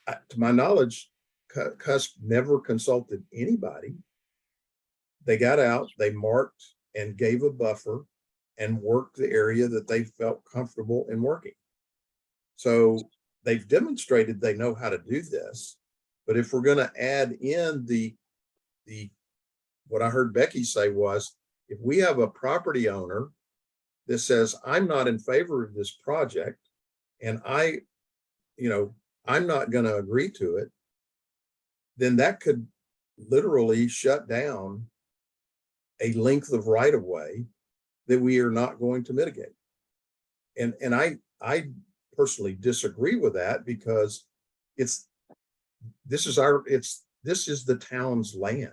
To my knowledge, CUSP never consulted anybody. They got out, they marked and gave a buffer and worked the area that they felt comfortable in working. So they've demonstrated they know how to do this. But if we're going to add in the what I heard Becky say was, if we have a property owner that says, I'm not in favor of this project, and I'm not going to agree to it, then that could literally shut down a length of right of way that we are not going to mitigate. And I personally disagree with that, because this is the town's land.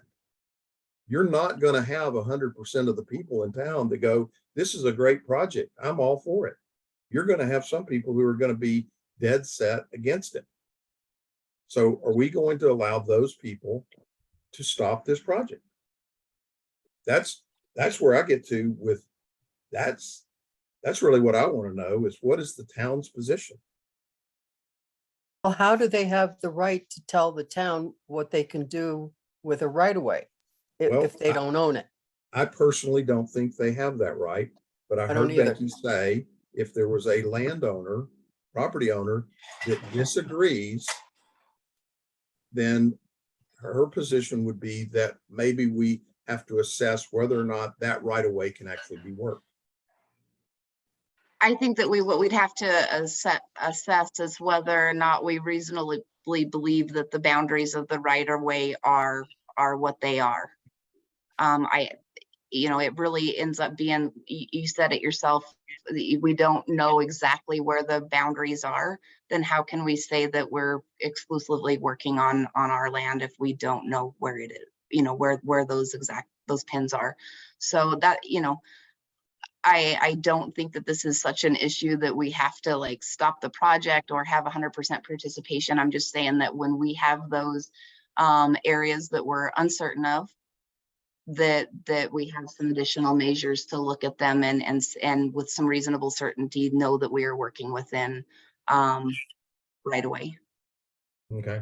You're not going to have 100% of the people in town that go, this is a great project, I'm all for it. You're going to have some people who are going to be dead set against it. So are we going to allow those people to stop this project? That's where I get to with, that's really what I want to know, is what is the town's position?
Well, how do they have the right to tell the town what they can do with a right of way
Well,
if they don't own it?
I personally don't think they have that right, but I
don't
heard
either.
Becky say, if there was a landowner, property owner that disagrees, then her position would be that maybe we have to assess whether or not that right of way can actually be worked.
I think that what we'd have to assess is whether or not we reasonably believe that the boundaries of the right of way are what they are. It really ends up being, you said it yourself, we don't know exactly where the boundaries are. Then how can we say that we're exclusively working on our land if we don't know where it is, where those pins are? So that, I don't think that this is such an issue that we have to like stop the project or have 100% participation. I'm just saying that when we have those areas that we're uncertain of, that we have some additional measures to look at them and with some reasonable certainty know that we are working within right away.
Okay.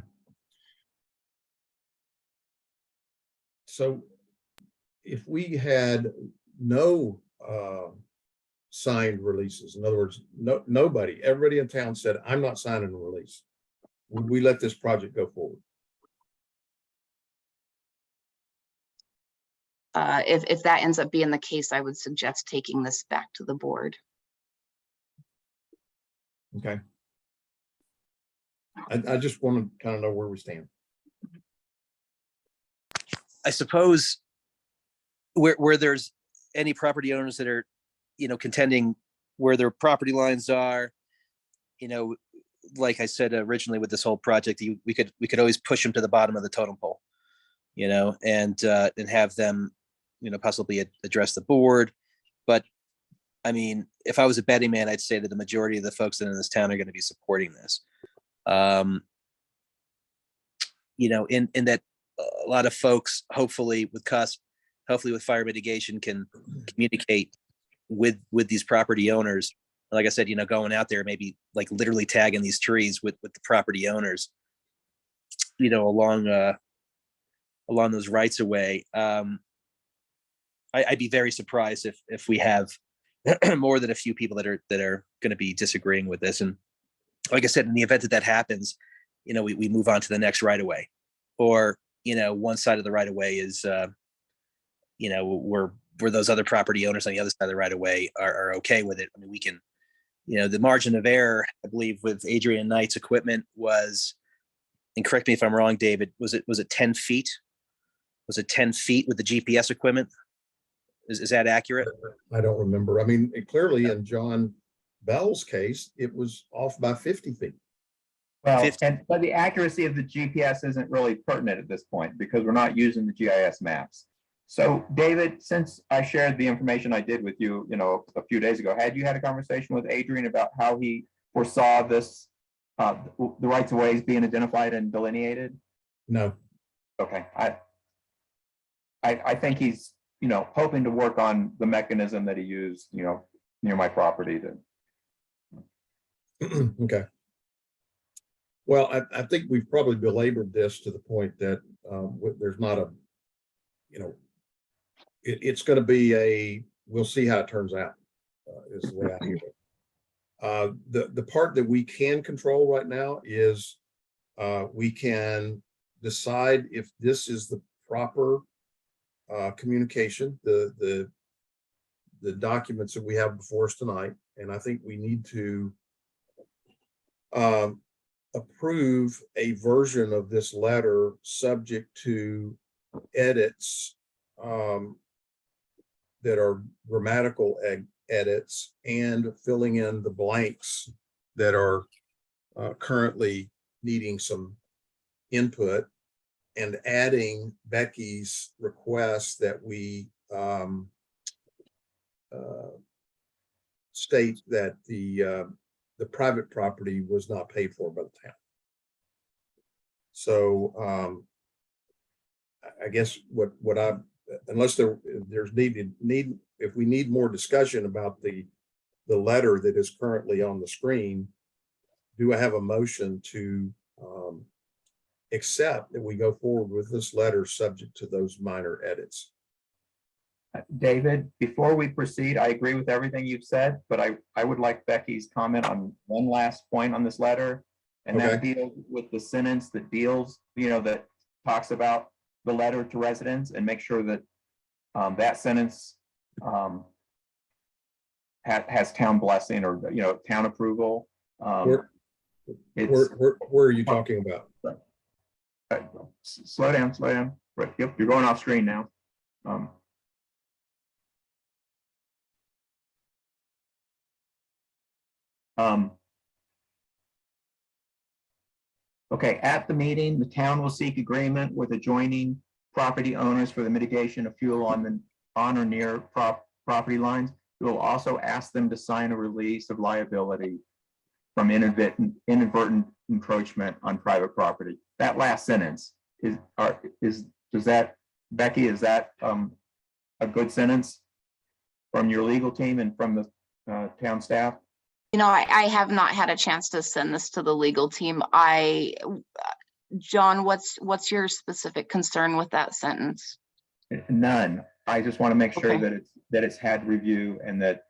So if we had no signed releases, in other words, everybody in town said, I'm not signing a release, would we let this project go forward?
If that ends up being the case, I would suggest taking this back to the board.
Okay. I just want to kind of know where we stand.
I suppose where there's any property owners that are, contending where their property lines are, like I said originally with this whole project, we could always push them to the bottom of the totem pole, and have them, possibly address the board. But I mean, if I was a betting man, I'd say that the majority of the folks in this town are going to be supporting this. In that a lot of folks, hopefully with CUSP, hopefully with fire mitigation, can communicate with these property owners. Like I said, going out there, maybe like literally tagging these trees with the property owners, along those rights of way. I'd be very surprised if we have more than a few people that are going to be disagreeing with this. And like I said, in the event that happens, we move on to the next right of way, or one side of the right of way is where those other property owners on the other side of the right of way are okay with it. I mean, we can, the margin of error, I believe, with Adrian Knight's equipment was, and correct me if I'm wrong, David, was it 10 feet? Was it 10 feet with the GPS equipment? Is that accurate?
I don't remember. I mean, clearly in John Bell's case, it was off by 50 feet.
Well,
50.
but the accuracy of the GPS isn't really pertinent at this point because we're not using the GIS maps. So David, since I shared the information I did with you, a few days ago, had you had a conversation with Adrian about how he foresaw this, the rights of ways being identified and delineated?
No.
Okay, I think he's, hoping to work on the mechanism that he used, near my property to.
Okay. Well, I think we've probably belabored this to the point that there's not a, it's going to be we'll see how it turns out, is the way I hear it. The part that we can control right now is we can decide if this is the proper communication, the documents that we have before us tonight. And I think we need to approve a version of this letter subject to edits that are grammatical edits and filling in the blanks that are currently needing some input, and adding Becky's request that we state that the private property was not paid for by the town. So I guess what I, unless there's if we need more discussion about the letter that is currently on the screen, do I have a motion to accept that we go forward with this letter subject to those minor edits?
David, before we proceed, I agree with everything you've said, but I would like Becky's comment on one last point on this letter. And that deals with the sentence that deals, that talks about the letter to residents, and make sure that that sentence has town blessing or, town approval.
Where are you talking about?
Slow down. Right, yep, you're going off screen now. Okay, at the meeting, the town will seek agreement with adjoining property owners for the mitigation of fuel on or near property lines. We will also ask them to sign a release of liability from inadvertent encroachment on private property. That last sentence Becky, is that a good sentence from your legal team and from the town staff?
I have not had a chance to send this to the legal team. John, what's your specific concern with that sentence?
None. I just want to make sure
Okay.
that it's had review and that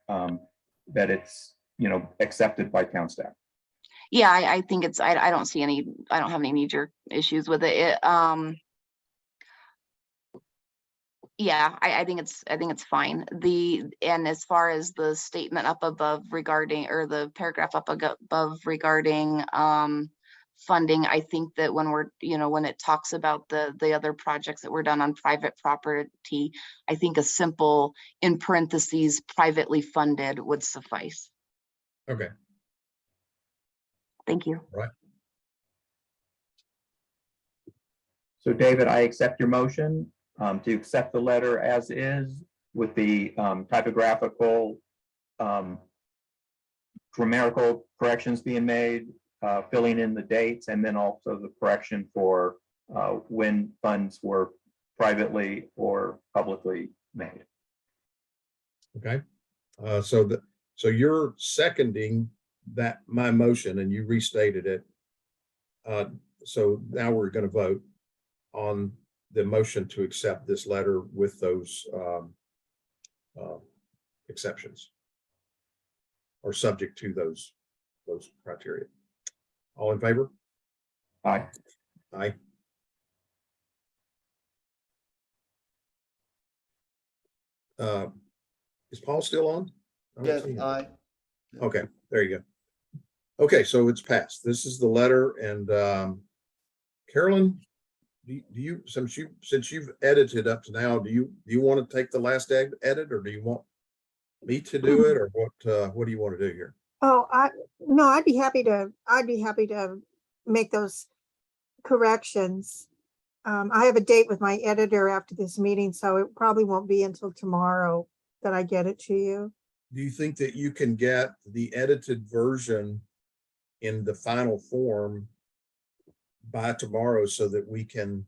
it's, accepted by town staff.
Yeah, I think I don't see any, I don't have any major issues with it. Yeah, I think it's fine. And as far as the statement up above regarding, or the paragraph up above regarding funding, I think that when when it talks about the other projects that were done on private property, I think a simple, in parentheses, privately funded would suffice.
Okay.
Thank you.
Right.
So David, I accept your motion to accept the letter as is with the typographical, grammatical corrections being made, filling in the dates, and then also the correction for when funds were privately or publicly made.
Okay. So you're seconding my motion, and you restated it. So now we're going to vote on the motion to accept this letter with those exceptions, or subject to those criteria. All in favor?
Aye.
Aye. Is Paul still on? I don't
Yes,
see him.
aye.
Okay, there you go. Okay, so it's passed. This is the letter, and Carolyn, do you, since you've edited up to now, do you want to take the last edit, or do you want me to do it, or what do you want to do here?
Oh, no, I'd be happy to make those corrections. I have a date with my editor after this meeting, so it probably won't be until tomorrow that I get it to you.
Do you think that you can get the edited version in the final form by tomorrow so that we can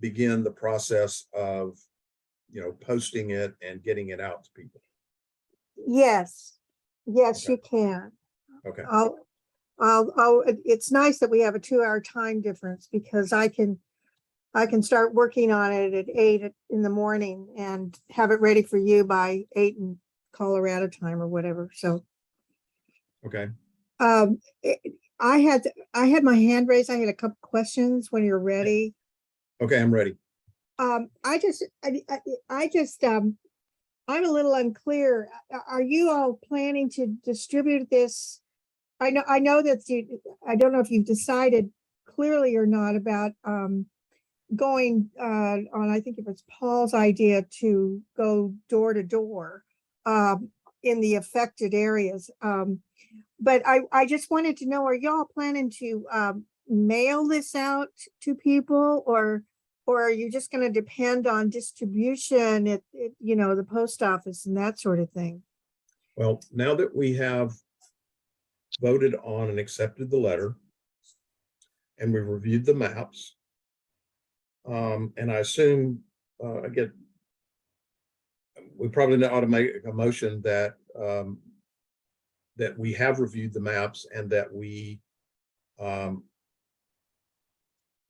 begin the process of, posting it and getting it out to people?
Yes, yes,
Okay.
you can.
Okay.
It's nice that we have a 2-hour time difference because I can start working on it at 8 in the morning and have it ready for you by 8 in Colorado time or whatever. So,
Okay.
I had my hand raised. I had a couple questions when you're ready.
Okay, I'm ready.
I'm a little unclear. Are you all planning to distribute this? I know that I don't know if you've decided clearly or not about going on, I think it was Paul's idea to go door to door in the affected areas. But I just wanted to know, are y'all planning to mail this out to people, or are you just going to depend on distribution at the post office and that sort of thing?
Well, now that we have voted on and accepted the letter, and we've reviewed the maps, and I assume we probably ought to make a motion that that we have reviewed the maps and that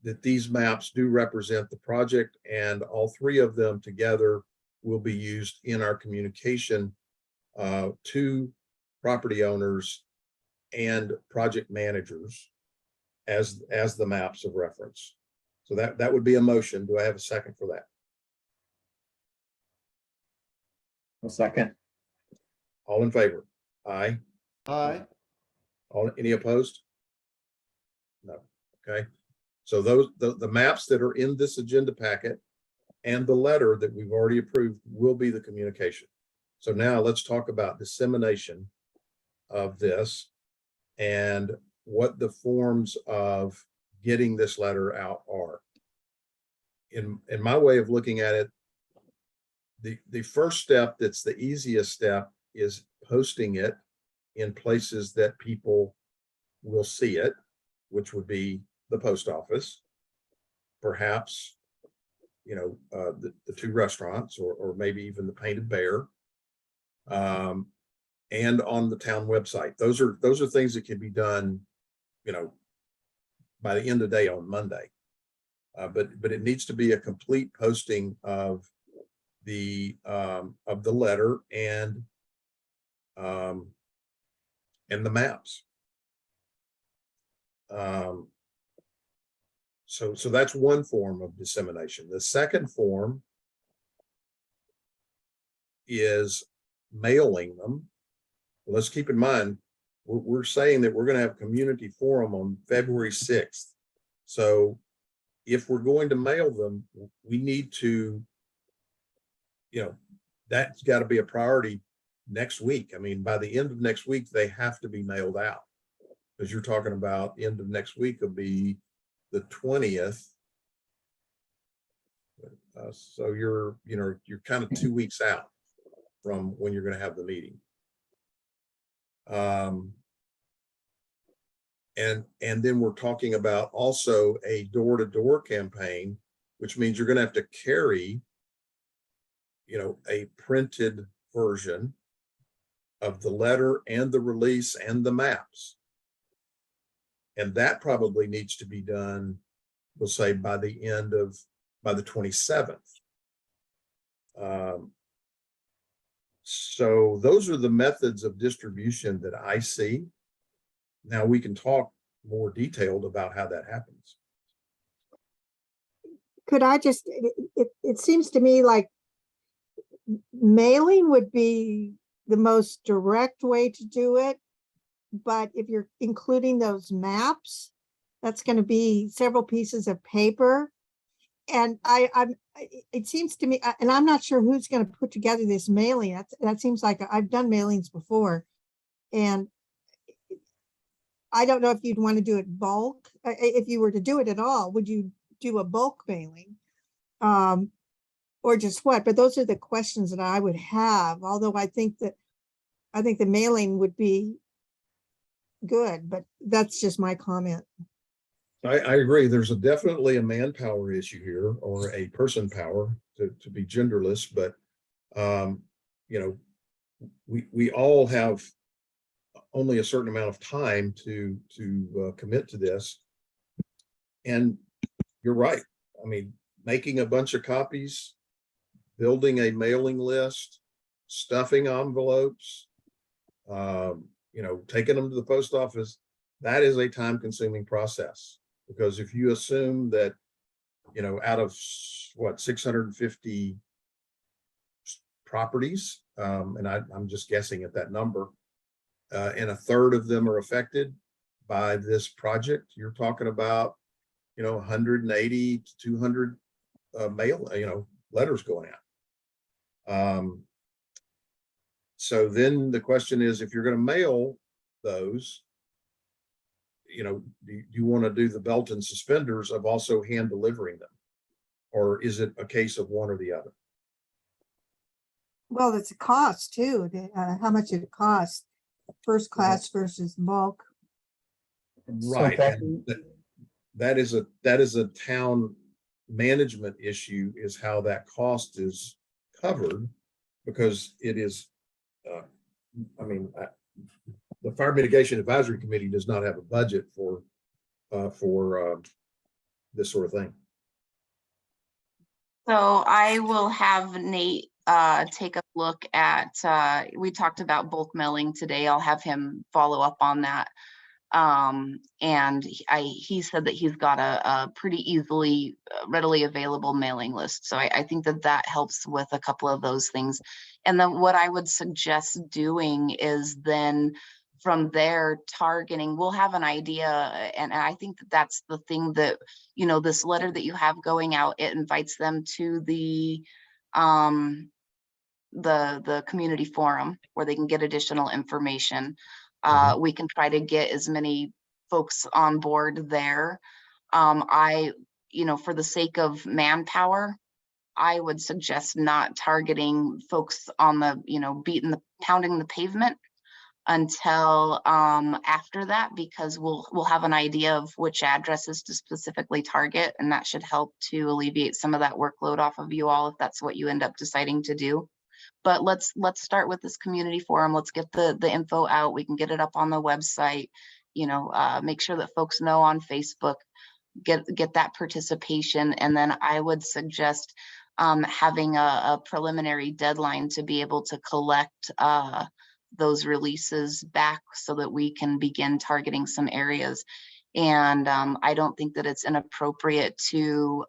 that these maps do represent the project, and all three of them together will be used in our communication to property owners and project managers as the maps of reference. So that would be a motion. Do I have a second for that?
A second.
All in favor? Aye.
Aye.
Any opposed? No. Okay. So the maps that are in this agenda packet and the letter that we've already approved will be the communication. So now let's talk about dissemination of this and what the forms of getting this letter out are. In my way of looking at it, the first step, that's the easiest step, is posting it in places that people will see it, which would be the post office, perhaps, the two restaurants, or maybe even the Painted Bear, and on the town website. Those are things that can be done, by the end of the day on Monday. But it needs to be a complete posting of the letter and the maps. So that's one form of dissemination. The second form is mailing them. Let's keep in mind, we're saying that we're going to have a community forum on February 6th. So if we're going to mail them, we need to, that's got to be a priority next week. I mean, by the end of next week, they have to be mailed out, because you're talking about end of next week will be the 20th. So you're kind of 2 weeks out from when you're going to have the meeting. And then we're talking about also a door-to-door campaign, which means you're going to have to carry, a printed version of the letter and the release and the maps. And that probably needs to be done, we'll say, by the 27th. So those are the methods of distribution that I see. Now we can talk more detailed about how that happens.
Could I just, it seems to me like mailing would be the most direct way to do it. But if you're including those maps, that's going to be several pieces of paper. And it seems to me, and I'm not sure who's going to put together this mailing. That seems like I've done mailings before. And I don't know if you'd want to do it bulk. If you were to do it at all, would you do a bulk mailing? Or just what? But those are the questions that I would have, although I think the mailing would be good, but that's just my comment.
I agree. There's definitely a manpower issue here, or a person power, to be genderless, but you know, we all have only a certain amount of time to commit to this. And you're right. I mean, making a bunch of copies, building a mailing list, stuffing envelopes, you know, taking them to the post office, that is a time-consuming process. Because if you assume that, you know, out of what, 650 properties, and I'm just guessing at that number, and a third of them are affected by this project, you're talking about, you know, 180 to 200 letters going out. So then the question is, if you're going to mail those, you know, do you want to do the belt and suspenders of also hand delivering them? Or is it a case of one or the other?
Well, it's a cost too. How much did it cost? First class versus bulk.
Right. And that is a town management issue, is how that cost is covered, because it is, the Fire Mitigation Advisory Committee does not have a budget for this sort of thing.
So I will have Nate take a look at, we talked about bulk mailing today. I'll have him follow up on that. And he said that he's got a pretty easily, readily available mailing list. So I think that helps with a couple of those things. And then what I would suggest doing is then from there targeting, we'll have an idea. And I think that's the thing that, you know, this letter that you have going out, it invites them to the community forum where they can get additional information. We can try to get as many folks on board there. You know, for the sake of manpower, I would suggest not targeting folks on the, you know, pounding the pavement until after that, because we'll have an idea of which addresses to specifically target, and that should help to alleviate some of that workload off of you all if that's what you end up deciding to do. But let's start with this community forum. Let's get the info out. We can get it up on the website, you know, make sure that folks know on Facebook, get that participation. And then I would suggest having a preliminary deadline to be able to collect those releases back so that we can begin targeting some areas. And I don't think that it's inappropriate to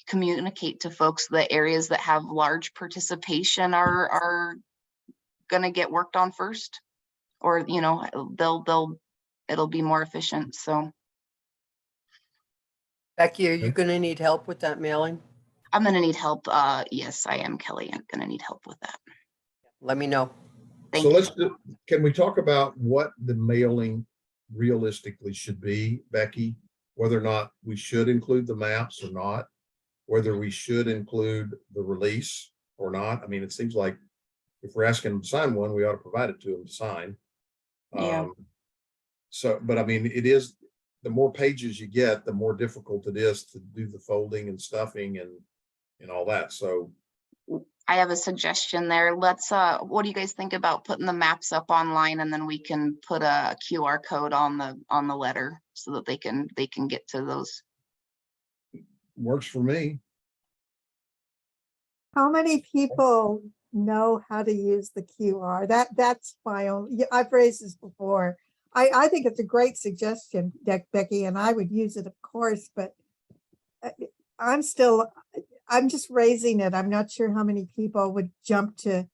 communicate to folks the areas that have large participation are going to get worked on first, or, you know, it'll be more efficient. So
Becky, are you going to need help with that mailing?
I'm going to need help. Yes, I am, Kelly. I'm going to need help with that.
Let me know.
Thank
So
you.
can we talk about what the mailing realistically should be, Becky? Whether or not we should include the maps or not, whether we should include the release or not. I mean, it seems like if we're asking them to sign one, we ought to provide it to them to sign.
Yeah.
So, but I mean, it is, the more pages you get, the more difficult it is to do the folding and stuffing and all that. So
I have a suggestion there. Let's, what do you guys think about putting the maps up online, and then we can put a QR code on the letter so that they can get to those.
works for me.
How many people know how to use the QR? That's my own, I've raised this before. I think it's a great suggestion, Becky, and I would use it, of course, but I'm just raising it. I'm not sure how many people would jump to,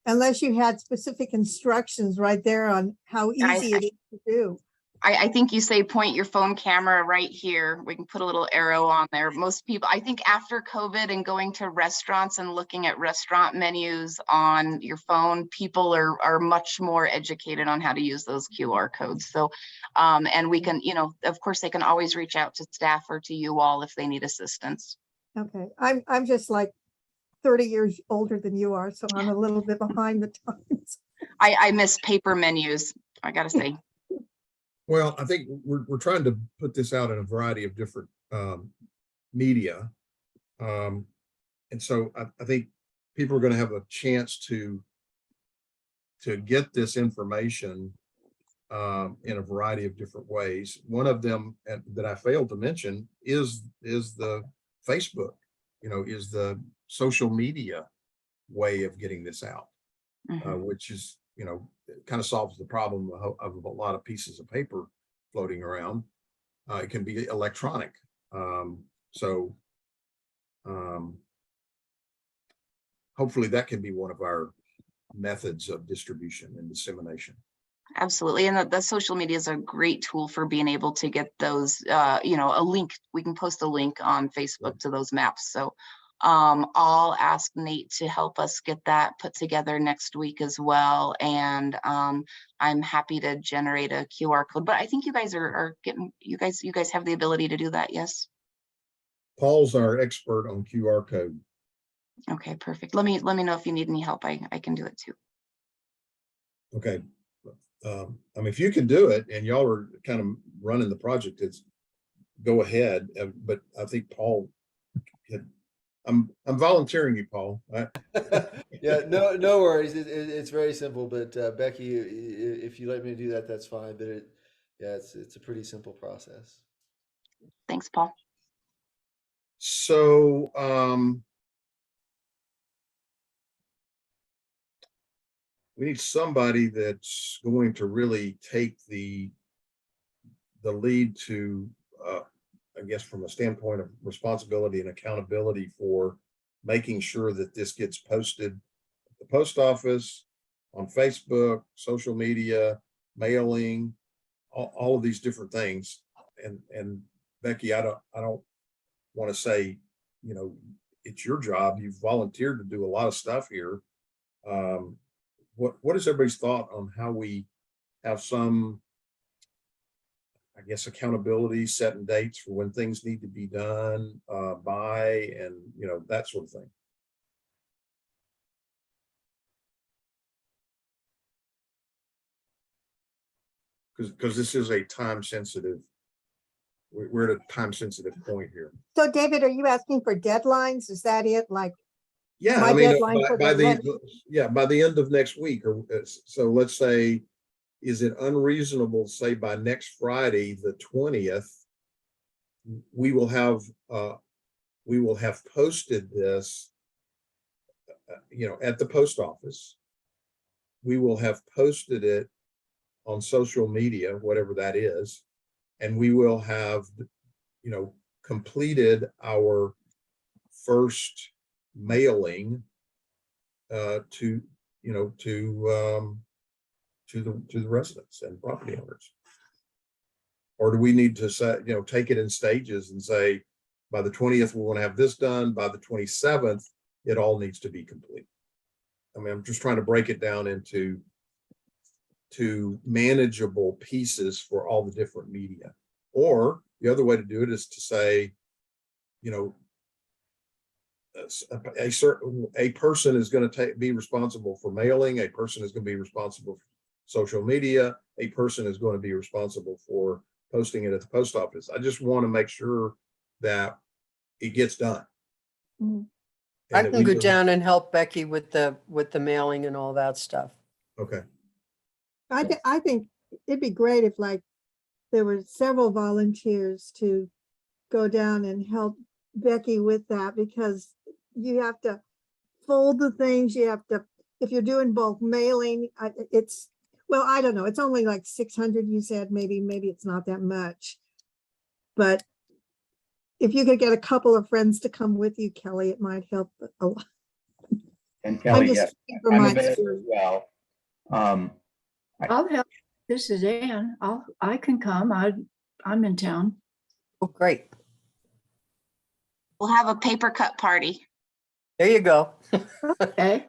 unless you had specific instructions right there on how easy it is to do.
I think you say point your phone camera right here. We can put a little arrow on there. Most people, I think after COVID and going to restaurants and looking at restaurant menus on your phone, people are much more educated on how to use those QR codes. So, and we can, you know, of course, they can always reach out to staff or to you all if they need assistance.
Okay, I'm just like 30 years older than you are, so I'm a little bit behind the times.
I miss paper menus, I gotta say.
Well, I think we're trying to put this out in a variety of different media. And so I think people are going to have a chance to get this information in a variety of different ways. One of them that I failed to mention is the Facebook, you know, is the social media way of getting this out, which is, you know, it kind of solves the problem of a lot of pieces of paper floating around. It can be electronic. Hopefully that can be one of our methods of distribution and dissemination.
Absolutely. And the social media is a great tool for being able to get those, you know, a link. We can post a link on Facebook to those maps. So I'll ask Nate to help us get that put together next week as well. And I'm happy to generate a QR code, but I think you guys are getting, you guys have the ability to do that. Yes.
Paul's our expert on QR code.
Okay, perfect. Let me know if you need any help. I can do it too.
Okay. I mean, if you can do it and y'all are kind of running the project, it's go ahead. But I think Paul had, I'm volunteering you, Paul.
Yeah, no worries. It's very simple, but Becky, if you let me do that, that's fine. But it's a pretty simple process.
Thanks, Paul.
So, we need somebody that's going to really take the lead to, I guess, from a standpoint of responsibility and accountability for making sure that this gets posted at the post office, on Facebook, social media, mailing, all of these different things. And Becky, I don't want to say, you know, it's your job. You've volunteered to do a lot of stuff here. What is everybody's thought on how we have some, I guess, accountability, setting dates for when things need to be done by, and, you know, that sort of thing? Because this is a time sensitive, we're at a time sensitive point here.
So David, are you asking for deadlines? Is that it? Like,
Yeah,
my
I mean,
deadline for
by
the
by the end of next week, or so let's say, is it unreasonable to say by next Friday, the 20th, we will have posted this, you know, at the post office. We will have posted it on social media, whatever that is, and we will have, you know, completed our first mailing to, you know, to the residents and property owners? Or do we need to say, you know, take it in stages and say, by the 20th, we want to have this done, by the 27th, it all needs to be complete? I mean, I'm just trying to break it down into manageable pieces for all the different media. Or the other way to do it is to say, you know, a person is going to be responsible for mailing, a person is going to be responsible for social media, a person is going to be responsible for posting it at the post office. I just want to make sure that it gets done.
Mhm.
I can go down and help Becky with the mailing and all that stuff.
Okay.
I think it'd be great if, like, there were several volunteers to go down and help Becky with that, because you have to fold the things, you have to, if you're doing bulk mailing, it's, well, I don't know, it's only like 600, you said, maybe it's not that much. But if you could get a couple of friends to come with you, Kelly, it might help a lot.
And Kelly,
just
yes,
speaking from
I'm
my
available as
experience.
well.
I'll help. This is Ann. I can come. I'm in town.
Oh, great.
We'll have a paper cut party.
There you go.
Okay.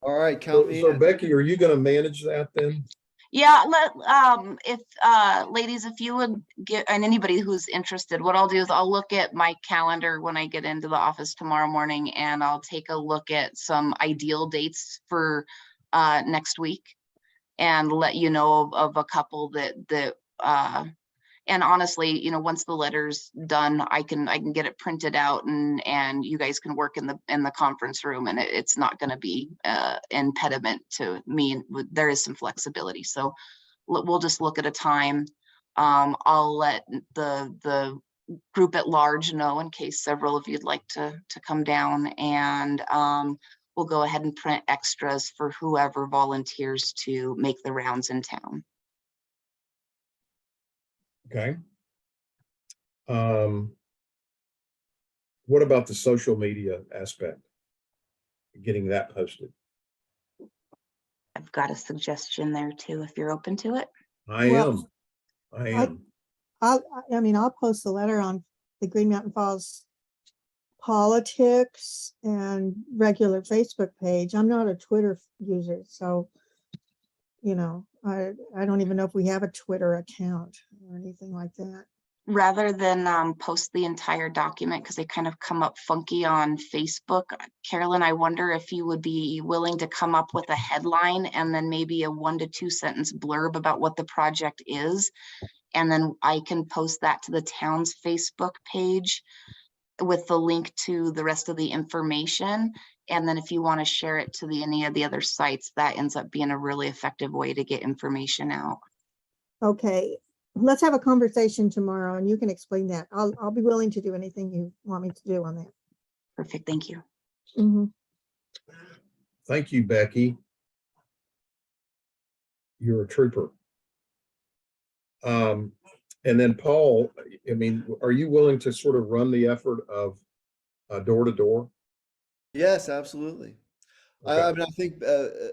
All right, count me
So
in.
Becky, are you gonna manage that then?
Yeah, if, ladies, if you would get, and anybody who's interested, what I'll do is I'll look at my calendar when I get into the office tomorrow morning, and I'll take a look at some ideal dates for, next week, and let you know of a couple that, and honestly, you know, once the letter's done, I can get it printed out, and you guys can work in the conference room, and it's not going to be impediment to me. There is some flexibility, so we'll just look at a time. I'll let the group at large know in case several of you'd like to come down, and we'll go ahead and print extras for whoever volunteers to make the rounds in town.
Okay. What about the social media aspect? Getting that posted?
I've got a suggestion there too, if you're open to it.
I
Well,
am.
I mean, I'll post a letter on the Green Mountain Falls politics and regular Facebook page. I'm not a Twitter user, so, you know, I don't even know if we have a Twitter account or anything like that.
Rather than post the entire document, because they kind of come up funky on Facebook, Carolyn, I wonder if you would be willing to come up with a headline and then maybe a 1 to 2 sentence blurb about what the project is. And then I can post that to the town's Facebook page with the link to the rest of the information. And then if you want to share it to any of the other sites, that ends up being a really effective way to get information out.
Okay, let's have a conversation tomorrow and you can explain that. I'll be willing to do anything you want me to do on that.
Perfect, thank you.
Mhm.
Thank you, Becky. You're a trooper. And then Paul, I mean, are you willing to sort of run the effort of door to door?
Yes, absolutely. I
Okay.
mean, I think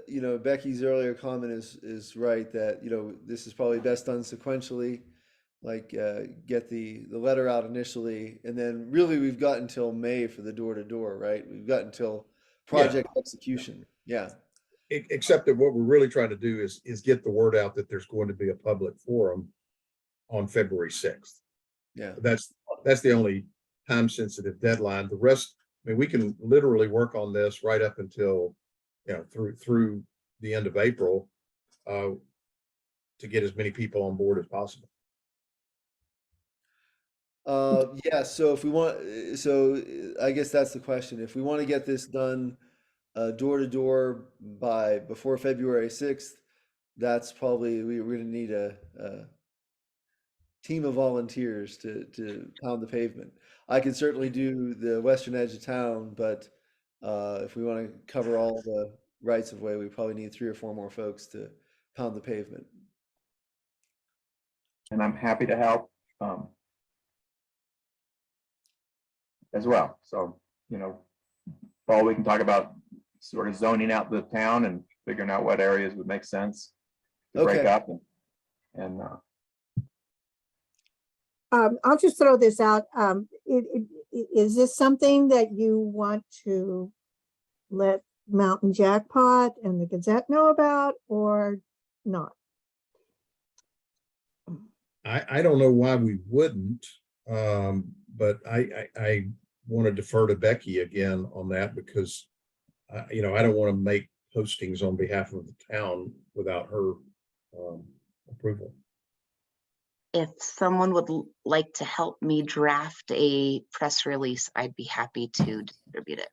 you know, Becky's earlier comment is right that, you know, this is probably best done sequentially, like get the letter out initially, and then really we've got until May for the door to door, right? We've got until project execution. Yeah.
Except that what we're really trying to do is get the word out that there's going to be a public forum on February 6th.
Yeah.
That's the only time sensitive deadline. The rest, I mean, we can literally work on this right up until, you know, through the end of April to get as many people on board as possible.
Yeah, so if we want, so I guess that's the question. If we want to get this done door to door before February 6th, that's probably, we're going to need a team of volunteers to pound the pavement. I can certainly do the western edge of town, but if we want to cover all the rights of way, we probably need 3 or 4 more folks to pound the pavement.
And I'm happy to help as well. So, you know, Paul, we can talk about sort of zoning out the town and figuring out what areas would make sense to break
Okay.
up. And
I'll just throw this out. Is this something that you want to let Mountain Jackpot and the Gazette know about or not?
I don't know why we wouldn't, but I want to defer to Becky again on that because, you know, I don't want to make postings on behalf of the town without her approval.
If someone would like to help me draft a press release, I'd be happy to distribute it.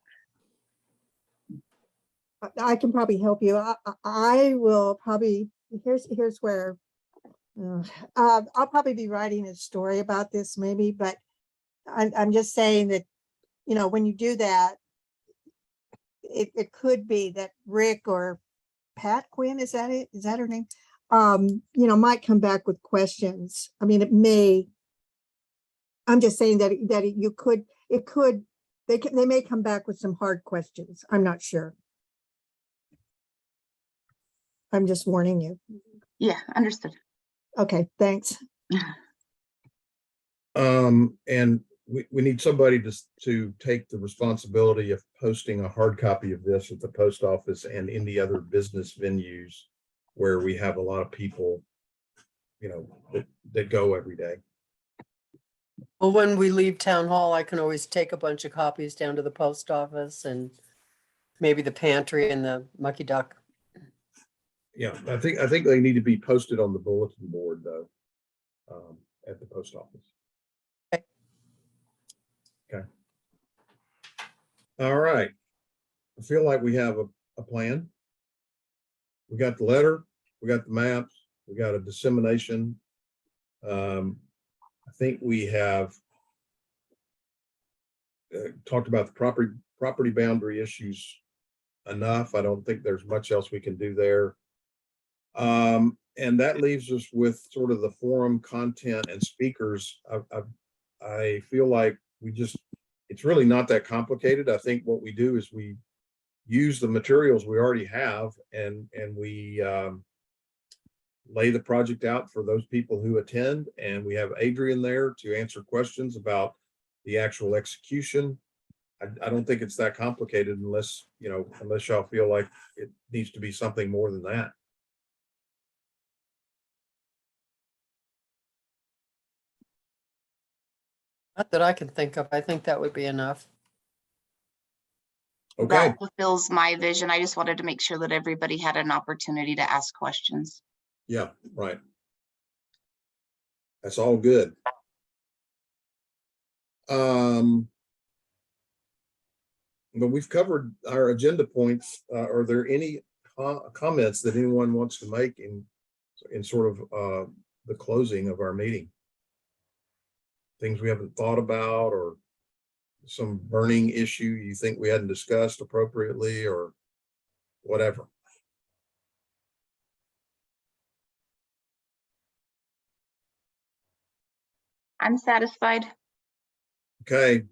I can probably help you. I will probably, here's where, I'll probably be writing a story about this maybe, but I'm just saying that, you know, when you do that, it could be that Rick or Pat Quinn, is that it? Is that her name? You know, might come back with questions. I mean, it may, I'm just saying that you could, they may come back with some hard questions. I'm not sure. I'm just warning you.
Yeah, understood.
Okay, thanks.
And we need somebody to take the responsibility of posting a hard copy of this at the post office and any other business venues where we have a lot of people, that go every day.
Well, when we leave town hall, I can always take a bunch of copies down to the post office and maybe the pantry and the Mucky Duck.
Yeah, I think they need to be posted on the bulletin board though, at the post office.
Okay.
Okay. All right. I feel like we have a plan. We got the letter, we got the maps, we got a dissemination. I think we have talked about the property boundary issues enough. I don't think there's much else we can do there. And that leaves us with sort of the forum content and speakers. I feel like it's really not that complicated. I think what we do is we use the materials we already have and we lay the project out for those people who attend. And we have Adrian there to answer questions about the actual execution. I don't think it's that complicated unless y'all feel like it needs to be something more than that.
Not that I can think of. I think that would be enough.
Okay,
That fulfills my vision. I just wanted to make sure that everybody had an opportunity to ask questions.
yeah, right. That's all good. But we've covered our agenda points. Are there any comments that anyone wants to make in sort of the closing of our meeting? Things we haven't thought about, or some burning issue you think we hadn't discussed appropriately, or whatever.
I'm satisfied.
Okay.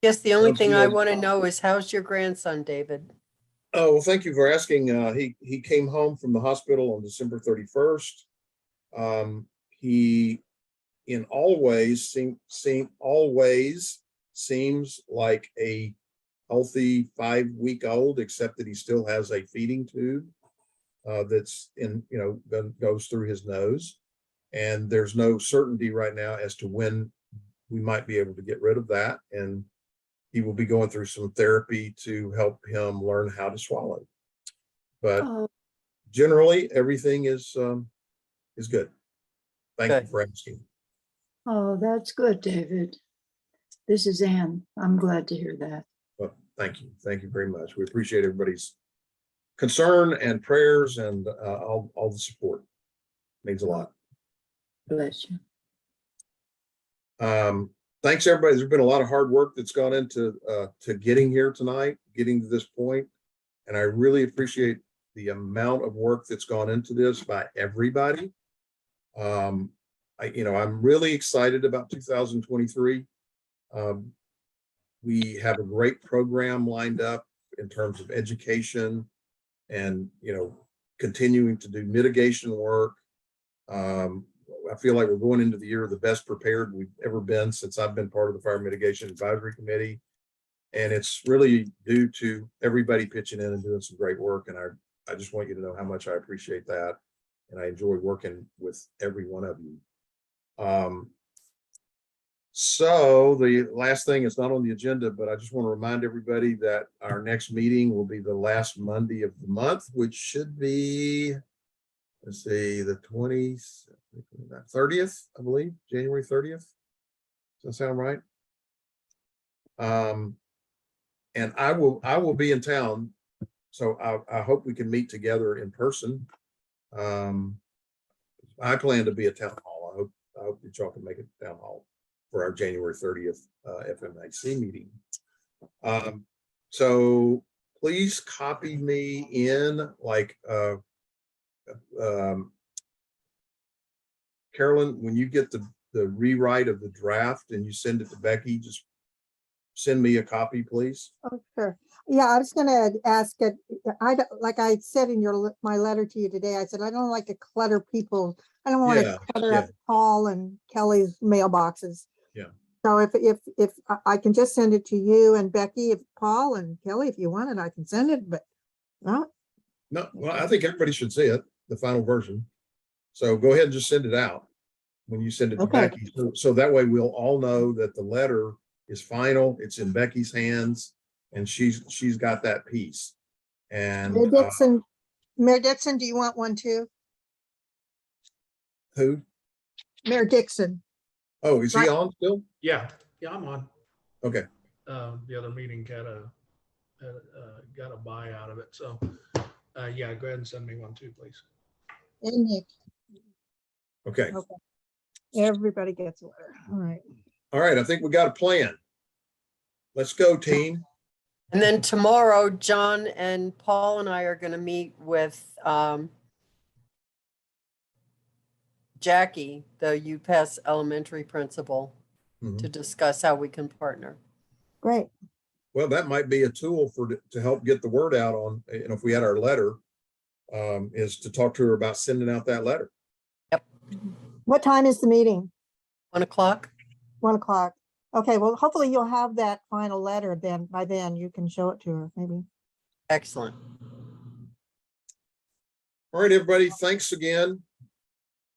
Yes, the only
Sounds
thing I
good.
want to know is how's your grandson, David?
Oh, well, thank you for asking. He came home from the hospital on December 31st. He in all ways always seems like a healthy 5-week-old, except that he still has a feeding tube that's goes through his nose. And there's no certainty right now as to when we might be able to get rid of that. And he will be going through some therapy to help him learn how to swallow. But
Oh,
generally, everything is good. Thank you
Good.
for asking.
oh, that's good, David. This is Ann. I'm glad to hear that.
Well, thank you. Thank you very much. We appreciate everybody's concern and prayers and all the support. Means a lot.
Bless you.
Thanks, everybody. There's been a lot of hard work that's gone into to getting here tonight, getting to this point, and I really appreciate the amount of work that's gone into this by everybody. I'm really excited about 2023. We have a great program lined up in terms of education and continuing to do mitigation work. I feel like we're going into the year the best prepared we've ever been since I've been part of the Fire Mitigation Advisory Committee. And it's really due to everybody pitching in and doing some great work. And I just want you to know how much I appreciate that. And I enjoy working with every one of you. So the last thing is not on the agenda, but I just want to remind everybody that our next meeting will be the last Monday of the month, which should be, let's see, the 30th, I believe, January 30th. Does that sound right? And I will be in town, so I hope we can meet together in person. I plan to be at town hall. I hope that y'all can make it to town hall for our January 30th FMAC meeting. So please copy me in, like Carolyn, when you get the rewrite of the draft and you send it to Becky, just send me a copy, please?
Oh, sure. Yeah, I was gonna ask it, like I said in my letter to you today, I said, I don't like to clutter people. I don't want
Yeah,
to clutter
yeah.
up Paul and Kelly's mailboxes.
Yeah.
So if I can just send it to you and Becky, if Paul and Kelly, if you want it, I can send it, but no.
No, well, I think everybody should see it, the final version. So go ahead and just send it out when you send it to
Okay.
Becky. So that way we'll all know that the letter is final, it's in Becky's hands, and she's got that piece. And
Mayor Dixon, do you want one too?
who?
Mayor Dixon.
Oh, is he
Right.
on still?
Yeah, I'm on.
Okay,
The other meeting got a buy out of it. So, yeah, go ahead and send me one too, please.
And Nick.
okay.
Okay. Everybody gets a letter. All right.
All right, I think we got a plan. Let's go, team.
And then tomorrow, John and Paul and I are going to meet with Jackie, the UPass elementary principal,
Mhm.
to discuss how we can partner.
Great.
Well, that might be a tool to help get the word out on, if we had our letter, is to talk to her about sending out that letter.
What time is the meeting?
1 o'clock?
1 o'clock. Okay, well, hopefully you'll have that final letter then. By then you can show it to her, maybe.
Excellent.
All right, everybody, thanks again.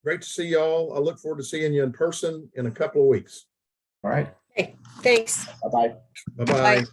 Great to see y'all. I look forward to seeing you in person in a couple of weeks.
All right,
Hey, thanks.
bye-bye.
Bye-bye.
Bye.